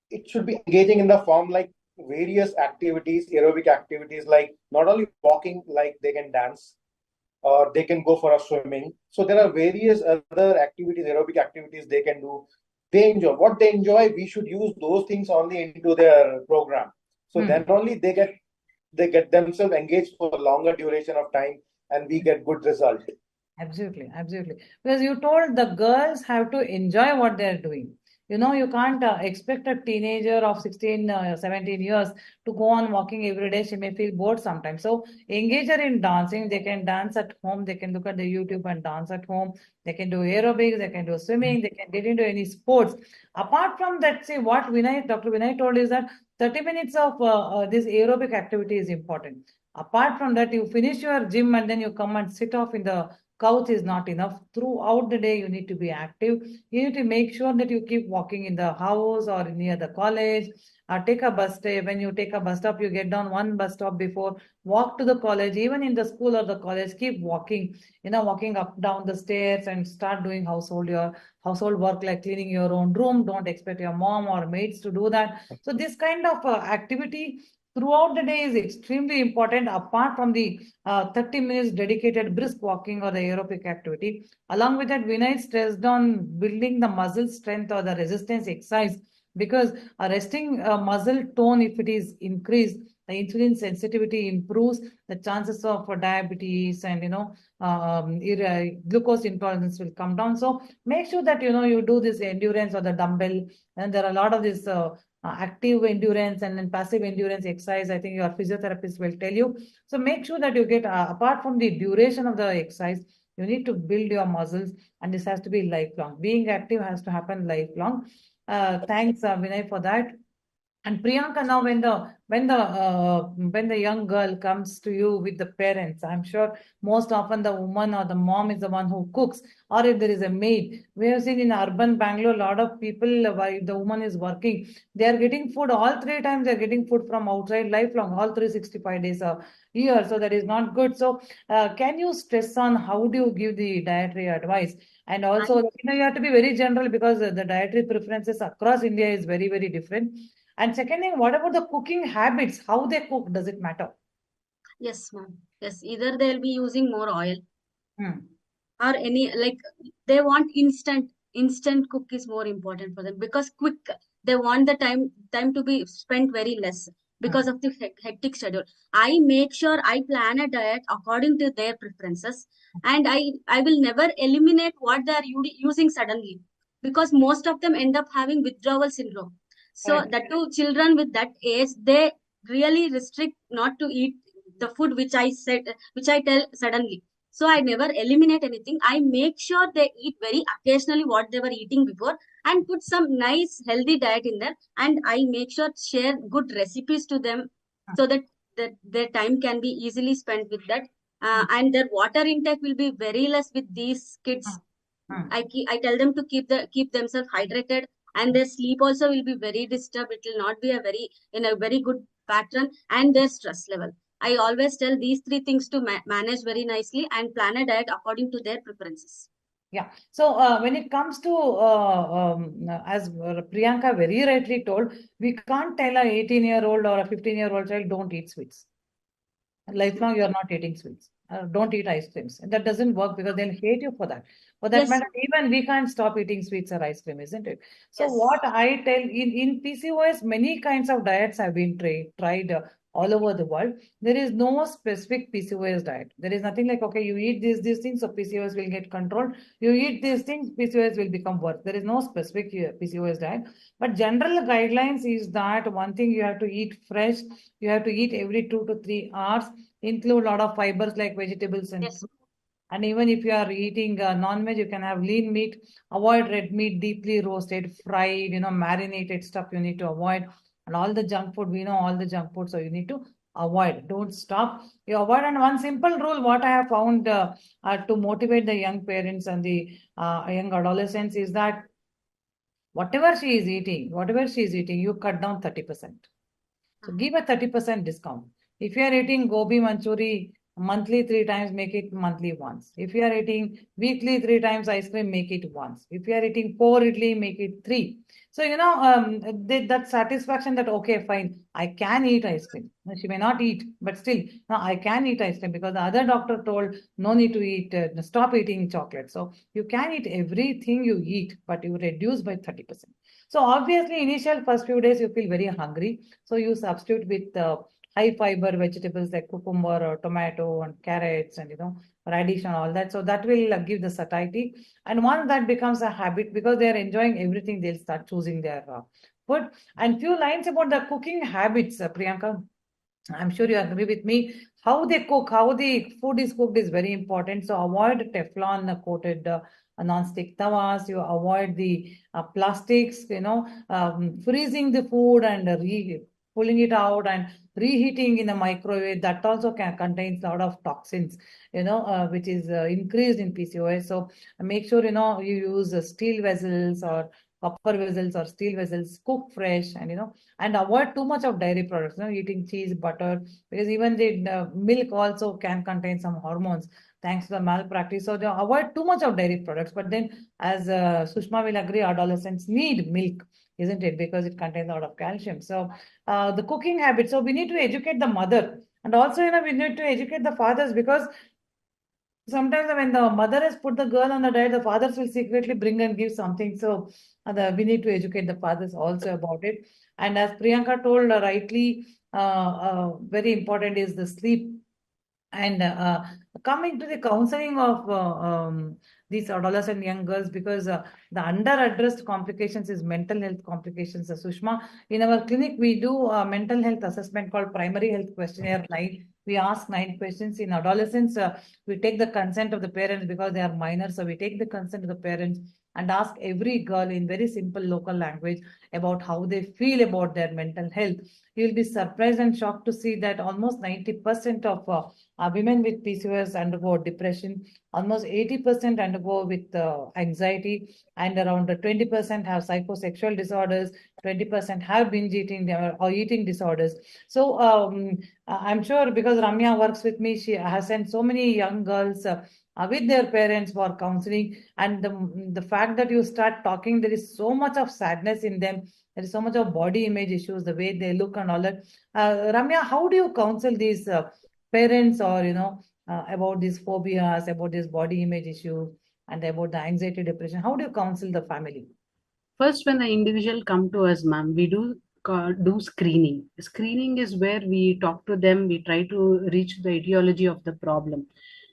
it should be engaging in the form like various activities, aerobic activities, like not only walking, like they can dance or they can go for a swimming. So there are various other activities, aerobic activities they can do. They enjoy what they enjoy. We should use those things only into their program. So then only they get themselves engaged for a longer duration of time, and we get good result. Absolutely, absolutely. Because you told the girls have to enjoy what they're doing. You know, you can't expect a teenager of 16, 17 years to go on walking every day. She may feel bored sometimes. So engage her in dancing. They can dance at home. They can look at the YouTube and dance at home. They can do aerobics. They can do swimming. They can get into any sports. Apart from that, see what Dr. Vinay told is that 30 minutes of this aerobic activity is important. Apart from that, you finish your gym and then you come and sit off in the couch is not enough. Throughout the day, you need to be active. You need to make sure that you keep walking in the house or near the college. Take a bus stay. When you take a bus stop, you get down one bus stop before. Walk to the college. Even in the school or the college, keep walking. Walking up down the stairs and start doing your household work like cleaning your own room. Don't expect your mom or maids to do that. So this kind of activity throughout the day is extremely important apart from the 30 minutes dedicated brisk walking or the aerobic activity. Along with that, Vinay stressed on building the muscle strength or the resistance exercise because a resting muscle tone, if it is increased, the insulin sensitivity improves, the chances of diabetes and glucose intolerance will come down. So make sure that you do this endurance or the dumbbell, and there are a lot of this active endurance and then passive endurance exercise. I think your physiotherapist will tell you. So make sure that you get, apart from the duration of the exercise, you need to build your muscles, and this has to be lifelong. Being active has to happen lifelong. Thanks, Vinay, for that. And Priyanka, now when the young girl comes to you with the parents, I'm sure most often the woman or the mom is the one who cooks, or if there is a maid. We have seen in urban Bangalore, a lot of people, while the woman is working, they are getting food all 3 times. They are getting food from outside lifelong, all 365 days a year. So that is not good. So can you stress on how do you give the dietary advice? And also, you have to be very general because the dietary preferences across India is very, very different. And second thing, what about the cooking habits? How they cook? Does it matter? Yes, ma'am. Yes, either they'll be using more oil Hmm. or any, like they want instant cook is more important for them because quick, they want the time to be spent very less because of the hectic schedule. I make sure I plan a diet according to their preferences, and I will never eliminate what they are using suddenly, because most of them end up having withdrawal syndrome. So Correct. that too, children with that age, they really restrict not to eat the food which I tell suddenly. So I never eliminate anything. I make sure they eat very occasionally what they were eating before, and put some nice healthy diet in there. And I make sure share good recipes to them, so that their time can be easily spent with that. And their water intake will be very less with these kids. I tell them to keep themselves hydrated, and their sleep also will be very disturbed. It will not be in a very good pattern, and their stress level. I always tell these three things to manage very nicely and plan a diet according to their preferences. Yeah. So when it comes to, as Priyanka very rightly told, we can't tell a 18-year-old or a 15-year-old child don't eat sweets. Lifelong, you're not eating sweets. Don't eat ice creams. And that doesn't work because they'll hate you for that. For that Yes. matter, even we can't stop eating sweets or ice cream, isn't it? So Yes. what I tell in PCOS, many kinds of diets have been tried all over the world. There is no specific PCOS diet. There is nothing like, okay, you eat these things, so PCOS will get controlled. You eat these things, PCOS will become worse. There is no specific PCOS diet. But general guidelines is that one thing, you have to eat fresh. You have to eat every 2 to 3 hours, include a lot of fibers like vegetables and Yes. fruit. And even if you are eating non-veg, you can have lean meat, avoid red meat, deeply roasted, fried, marinated stuff you need to avoid. And all the junk food, we know all the junk food, so you need to avoid. Don't stop. You avoid. And one simple rule, what I have found to motivate the young parents and the young adolescents is that whatever she is eating, you cut down 30%. So give a 30% discount. If you are eating gobi manchuri monthly 3 times, make it monthly once. If you are eating weekly 3 times ice cream, make it once. If you are eating 4 idli, make it 3. So, that satisfaction that, okay, fine, I can eat ice cream. She may not eat, but still, no, I can eat ice cream because the other doctor told no need to eat, stop eating chocolate. So you can eat everything you eat, but you reduce by 30%. So obviously, initial first few days, you feel very hungry. So you substitute with high fiber vegetables like cucumber or tomato and carrots and radish and all that. So that will give the satiety. And once that becomes a habit, because they are enjoying everything, they'll start choosing their food. And few lines about the cooking habits, Priyanka. I'm sure you agree with me. How they cook, how the food is cooked is very important. So avoid Teflon coated non-stick tawas. You avoid the plastics, freezing the food and pulling it out and reheating in the microwave. That also contains a lot of toxins, which is increased in PCOS. So make sure, you use steel vessels or copper vessels or steel vessels, cook fresh and avoid too much of dairy products, eating cheese, butter, because even the milk also can contain some hormones thanks to the malpractice. So they avoid too much of dairy products. But then, as Sushma will agree, adolescents need milk, isn't it? Because it contains a lot of calcium. So the cooking habits. So we need to educate the mother. And also, we need to educate the fathers because sometimes when the mother has put the girl on the diet, the fathers will secretly bring and give something. So we need to educate the fathers also about it. And as Priyanka told rightly, very important is the sleep. And coming to the counseling of these adolescent young girls, because the under-addressed complications is mental health complications. Sushma, in our clinic, we do a mental health assessment called primary health questionnaire 9. We ask 9 questions. In adolescents, we take the consent of the parents because they are minors. So we take the consent of the parents and ask every girl in very simple local language about how they feel about their mental health. You'll be surprised and shocked to see that almost 90% of women with PCOS undergo depression, almost 80% undergo with anxiety, and around 20% have psychosexual disorders, 20% have binge eating or eating disorders. So I'm sure because Ramya works with me, she has sent so many young girls with their parents for counseling. And the fact that you start talking, there is so much of sadness in them. There is so much of body image issues, the way they look and all that. Ramya, how do you counsel these parents or, about these phobias, about this body image issue and about the anxiety, depression? How do you counsel the family? First, when the individual come to us, ma'am, we do screening. Screening is where we talk to them, we try to reach the etiology of the problem.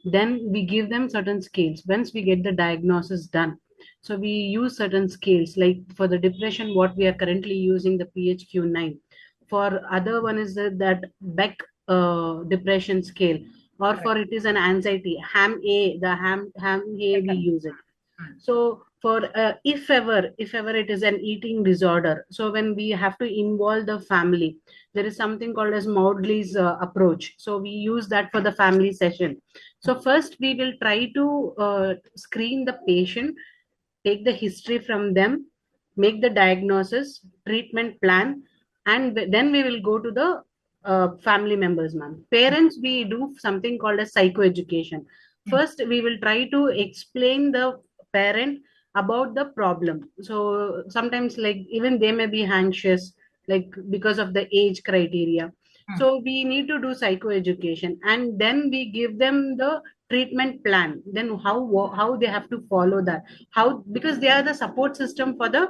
Then we give them certain scales. Once we get the diagnosis done, so we use certain scales. Like for the depression, what we are currently using the PHQ-9. For other one is that Beck depression scale, or for it is an anxiety HAM-A. The HAM-A we use it. So for if ever it is an eating disorder, so when we have to involve the family, there is something called as Maudsley's approach. So we use that for the family session. So first we will try to screen the patient, take the history from them, make the diagnosis, treatment plan, and then we will go to the family members, ma'am. Parents, we do something called as psychoeducation. First, we will try to explain the parent about the problem. So sometimes, like even they may be anxious, like because of the age criteria. So we need to do psychoeducation, and then we give them the treatment plan. Then how they have to follow that, how, because they are the support system for the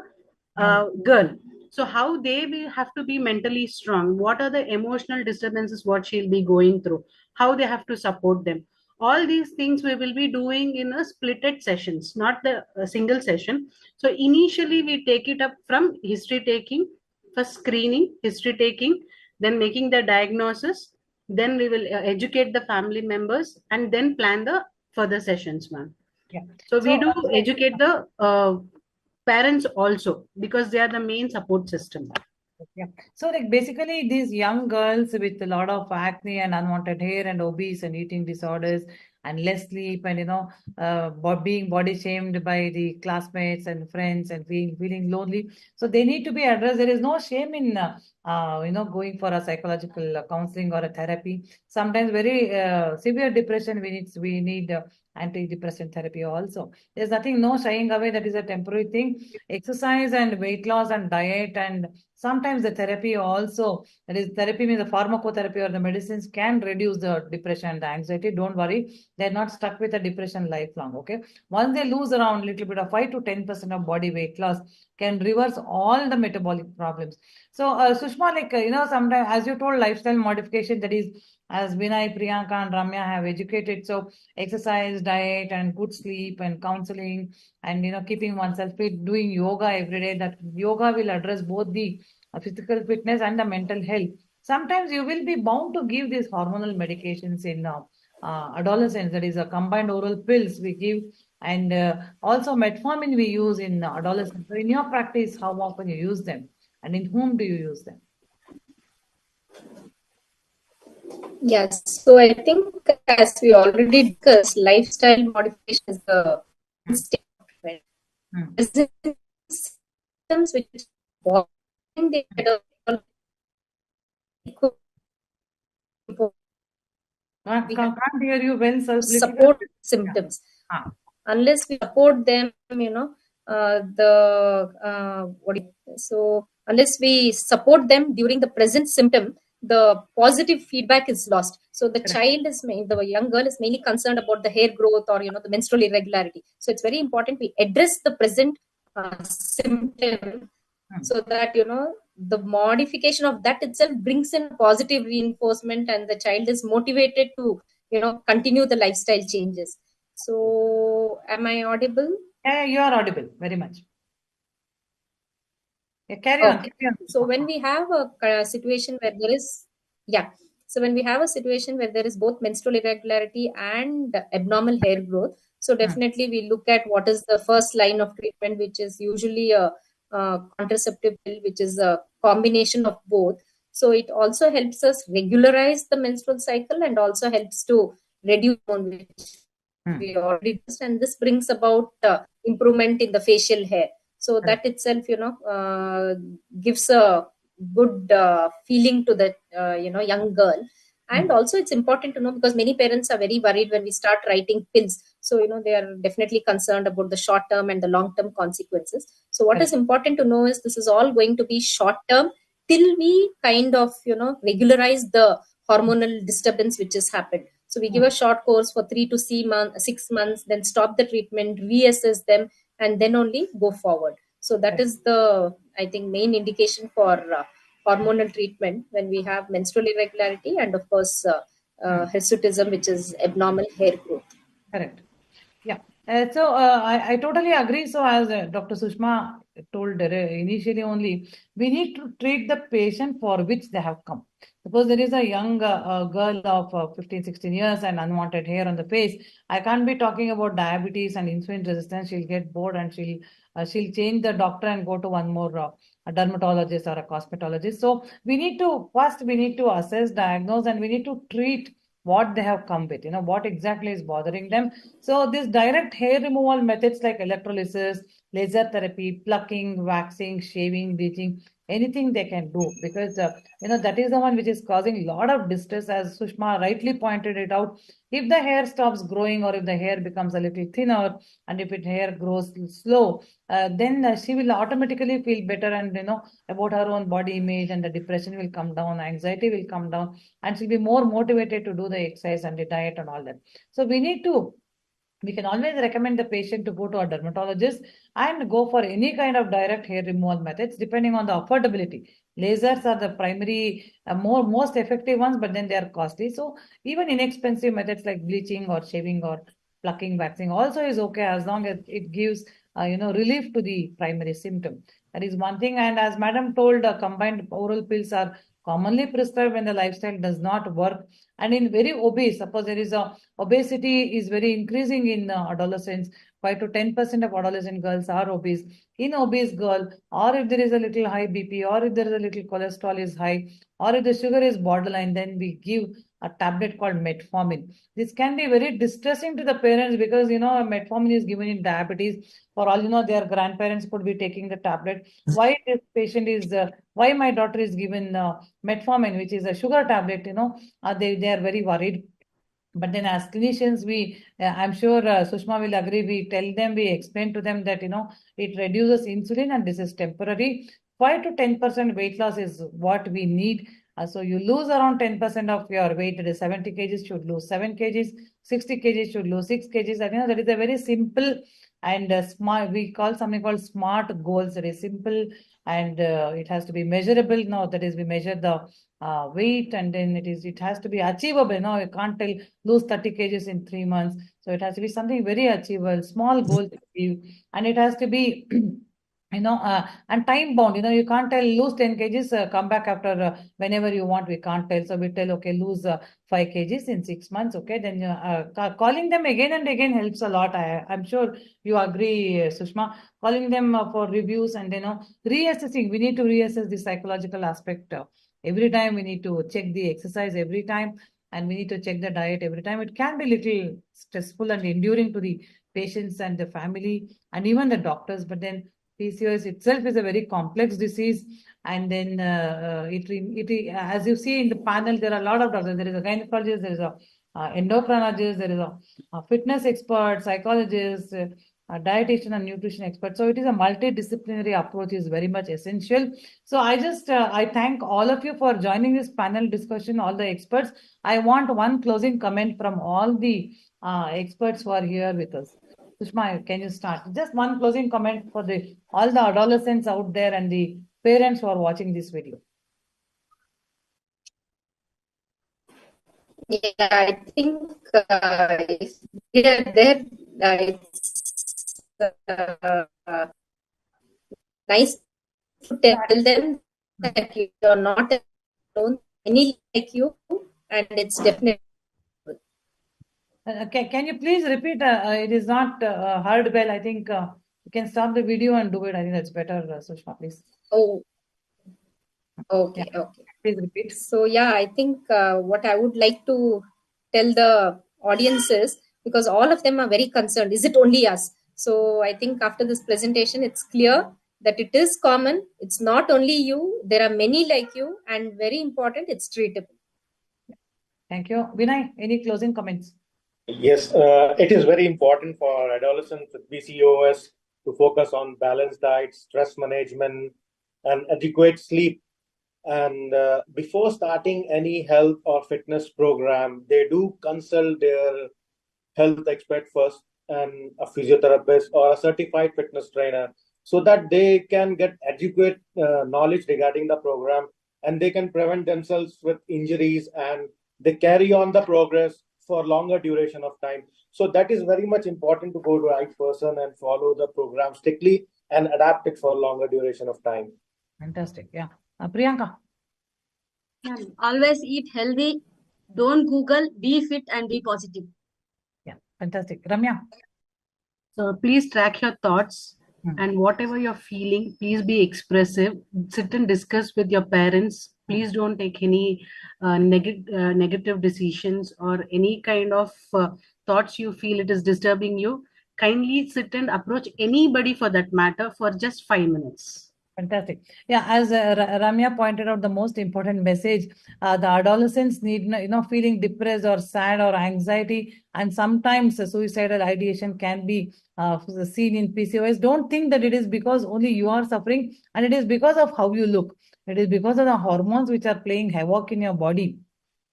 girl. So how they will have to be mentally strong, what are the emotional disturbances what she'll be going through, how they have to support them. All these things we will be doing in a splitted sessions, not the single session. So initially we take it up from history taking, first screening, history taking, then making the diagnosis, then we will educate the family members, and then plan the further sessions, ma'am. Yeah. So we do educate the parents also, because they are the main support system. Yeah. So like basically these young girls with a lot of acne and unwanted hair and obese and eating disorders and less sleep, and being body shamed by the classmates and friends, and feeling lonely. So they need to be addressed. There is no shame in going for a psychological counseling or a therapy. Sometimes very severe depression, we need antidepressant therapy also. There's nothing, no shying away. That is a temporary thing. Exercise and weight loss and diet, and sometimes the therapy also, that is, therapy means the pharmacotherapy or the medicines can reduce the depression and the anxiety. Don't worry, they're not stuck with a depression lifelong. Okay, once they lose around a little bit of 5 to 10% of body weight loss, can reverse all the metabolic problems. So, Sushma, sometimes, as you told, lifestyle modification, that is, as Vinay, Priyanka, and Ramya have educated. So, exercise, diet, and good sleep, and counseling, and keeping oneself fit, doing yoga every day. That yoga will address both the physical fitness and the mental health. Sometimes you will be bound to give these hormonal medications in adolescents. That is, a combined oral pills we give, and also metformin we use in adolescents. So, in your practice, how often you use them, and in whom do you use them? Yes, so I think as we already discussed, lifestyle modification is the state of trend. Symptoms which is Can't hear you well, sir. Support symptoms. Unless we support them, so unless we support them during the present symptom, the positive feedback is lost. So the the young girl is mainly concerned about the hair growth or the menstrual irregularity. So it's very important we address the present symptom, so that the modification of that itself brings in positive reinforcement, and the child is motivated to continue the lifestyle changes. So am I audible? Yeah, you are audible very much. Yeah, carry on. So when we have a situation where there is when we have a situation where there is both menstrual irregularity and abnormal hair growth, so definitely we look at what is the first line of treatment, which is usually a contraceptive pill, which is a combination of both. So it also helps us regularize the menstrual cycle and also helps to reduce hormone, which we already discussed, and this brings about improvement in the facial hair. So that itself, gives a good feeling to the young girl. And also it's important to know, because many parents are very worried when we start writing pills. So they are definitely concerned about the short term and the long term consequences. So what is important to know is this is all going to be short term till we kind of regularize the hormonal disturbance which has happened. So we give a short course for 3 to 6 months, then stop the treatment, reassess them, and then only go forward. So that is the, I think, main indication for hormonal treatment when we have menstrual irregularity and of course hirsutism, which is abnormal hair growth. Correct. Yeah. So I totally agree. So as Dr. Sushma told initially only, we need to treat the patient for which they have come. Suppose there is a young girl of 15, 16 years and unwanted hair on the face. I can't be talking about diabetes and insulin resistance. She'll get bored and she'll change the doctor and go to one more a dermatologist or a cosmetologist. So we need to assess, diagnose, and we need to treat what they have come with, what exactly is bothering them. So this direct hair removal methods like electrolysis, laser therapy, plucking, waxing, shaving, bleaching, anything they can do, because that is the one which is causing a lot of distress, as Sushma rightly pointed it out. If the hair stops growing, or if the hair becomes a little thinner, and if hair grows slow, then she will automatically feel better, and about her own body image, and the depression will come down, anxiety will come down, and she'll be more motivated to do the exercise and the diet and all that. So we can always recommend the patient to go to a dermatologist and go for any kind of direct hair removal methods, depending on the affordability. Lasers are the primary, most effective ones, but then they are costly. So even inexpensive methods like bleaching or shaving or plucking, waxing also is okay, as long as it gives relief to the primary symptom. That is one thing. And as Madam told, combined oral pills are commonly prescribed when the lifestyle does not work. And in very obese, suppose there is a obesity is very increasing in adolescents. 5 to 10% of adolescent girls are obese. In obese girl, or if there is a little high BP, or if there is a little cholesterol is high, or if the sugar is borderline, then we give a tablet called metformin. This can be very distressing to the parents because, metformin is given in diabetes. For all their grandparents could be taking the tablet. Why this patient is, why my daughter is given metformin, which is a sugar tablet, they are very worried. But then as clinicians, I'm sure Sushma will agree, we explain to them that, it reduces insulin and this is temporary. 5 to 10% weight loss is what we need. So you lose around 10% of your weight. It is 70 kgs should lose 7 kgs, 60 kgs should lose 6 kgs. And that is a very simple and smart, we call something called SMART goals. That is simple and it has to be measurable. No, that is we measure the weight and then it has to be achievable. No, you can't tell lose 30 kgs in 3 months. So it has to be something very achievable, small goals, and it has to be and time bound. You can't tell lose 10 kgs, come back after whenever you want. We can't tell. So we tell, okay, lose 5 kgs in 6 months. Okay, then calling them again and again helps a lot. I'm sure you agree, Sushma. Calling them for reviews and reassessing. We need to reassess the psychological aspect. Every time we need to check the exercise every time, and we need to check the diet every time. It can be little stressful and enduring to the patients and the family and even the doctors. But then PCOS itself is a very complex disease. And then as you see in the panel, there are a lot of doctors. There is a gynecologist, there is a endocrinologist, there is a fitness expert, psychologist, a dietitian and nutrition expert. So it is a multidisciplinary approach is very much essential. So I thank all of you for joining this panel discussion, all the experts. I want one closing comment from all the experts who are here with us. Sushma, can you start? Just one closing comment for all the adolescents out there and the parents who are watching this video. Yeah, I think if we are there, it's nice to tell them that you are not alone, any like you, and it's definitely. Can you please repeat? It is not heard well. I think you can stop the video and do it. I think that's better, Sushma, please. Oh, okay, Yeah. okay. Please repeat. So yeah, I think what I would like to tell the audience is, because all of them are very concerned, is it only us? So I think after this presentation, it's clear that it is common. It's not only you. There are many like you, and very important, it's treatable. Thank you. Vinay, any closing comments? Yes, it is very important for adolescents with PCOS to focus on balanced diet, stress management, and adequate sleep. And before starting any health or fitness program, they do consult their health expert first and a physiotherapist or a certified fitness trainer so that they can get adequate knowledge regarding the program and they can prevent themselves with injuries and they carry on the progress for longer duration of time. So that is very much important to go to the right person and follow the program strictly and adapt it for longer duration of time. Fantastic. Yeah. Priyanka. Always eat healthy. Don't Google, be fit and be positive. Yeah. Fantastic. Ramya. So please track your thoughts and whatever you're feeling, please be expressive. Sit and discuss with your parents. Please don't take any negative decisions or any kind of thoughts you feel it is disturbing you. Kindly sit and approach anybody for that matter for just 5 minutes. Fantastic. Yeah, as Ramya pointed out, the most important message, the adolescents need, feeling depressed or sad or anxiety, and sometimes suicidal ideation can be seen in PCOS. Don't think that it is because only you are suffering, and it is because of how you look. It is because of the hormones which are playing havoc in your body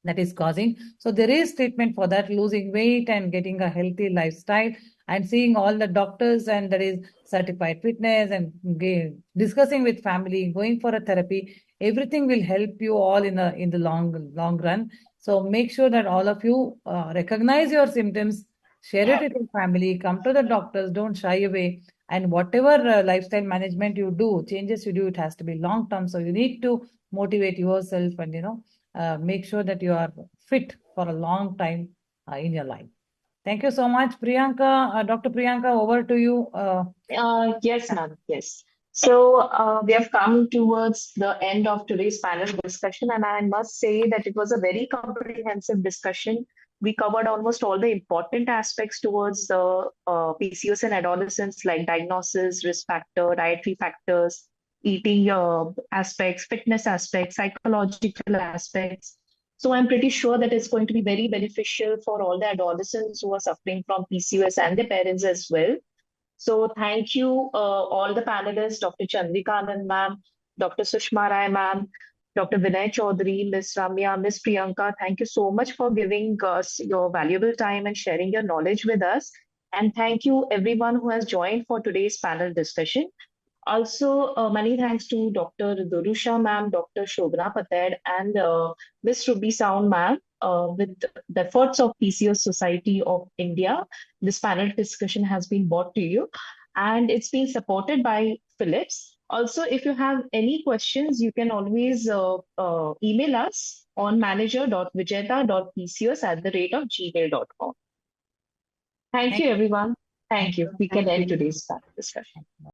that is causing. So there is treatment for that, losing weight and getting a healthy lifestyle and seeing all the doctors, and that is certified fitness and discussing with family, going for a therapy. Everything will help you all in the long run. So make sure that all of you recognize your symptoms, share it with your family, come to the doctors, don't shy away. And whatever lifestyle management you do, changes you do, it has to be long term. So you need to motivate yourself and make sure that you are fit for a long time in your life. Thank you so much, Priyanka. Dr. Priyanka, over to you. Yes, ma'am. Yes. So we have come towards the end of today's panel discussion, and I must say that it was a very comprehensive discussion. We covered almost all the important aspects towards the PCOS in adolescents, like diagnosis, risk factor, dietary factors, eating aspects, fitness aspects, psychological aspects. So I'm pretty sure that it's going to be very beneficial for all the adolescents who are suffering from PCOS and their parents as well. So thank you, all the panelists, Dr. Chandrika Anand ma'am, Dr. Sushma Rai ma'am, Dr. Vinay Chaudhary, Ms. Ramya, Ms. Priyanka. Thank you so much for giving us your valuable time and sharing your knowledge with us. And thank you everyone who has joined for today's panel discussion. Also, many thanks to Dr. Durusha ma'am, Dr. Shobna Patel, and Ms. Ruby Sound ma'am. With the efforts of PCOS Society of India, this panel discussion has been brought to you, and it's been supported by Philips. Also, if you have any questions, you can always email us on manager.vijeta.pcos@gmail.com. Thank you, everyone. Thank you. We can end today's panel discussion.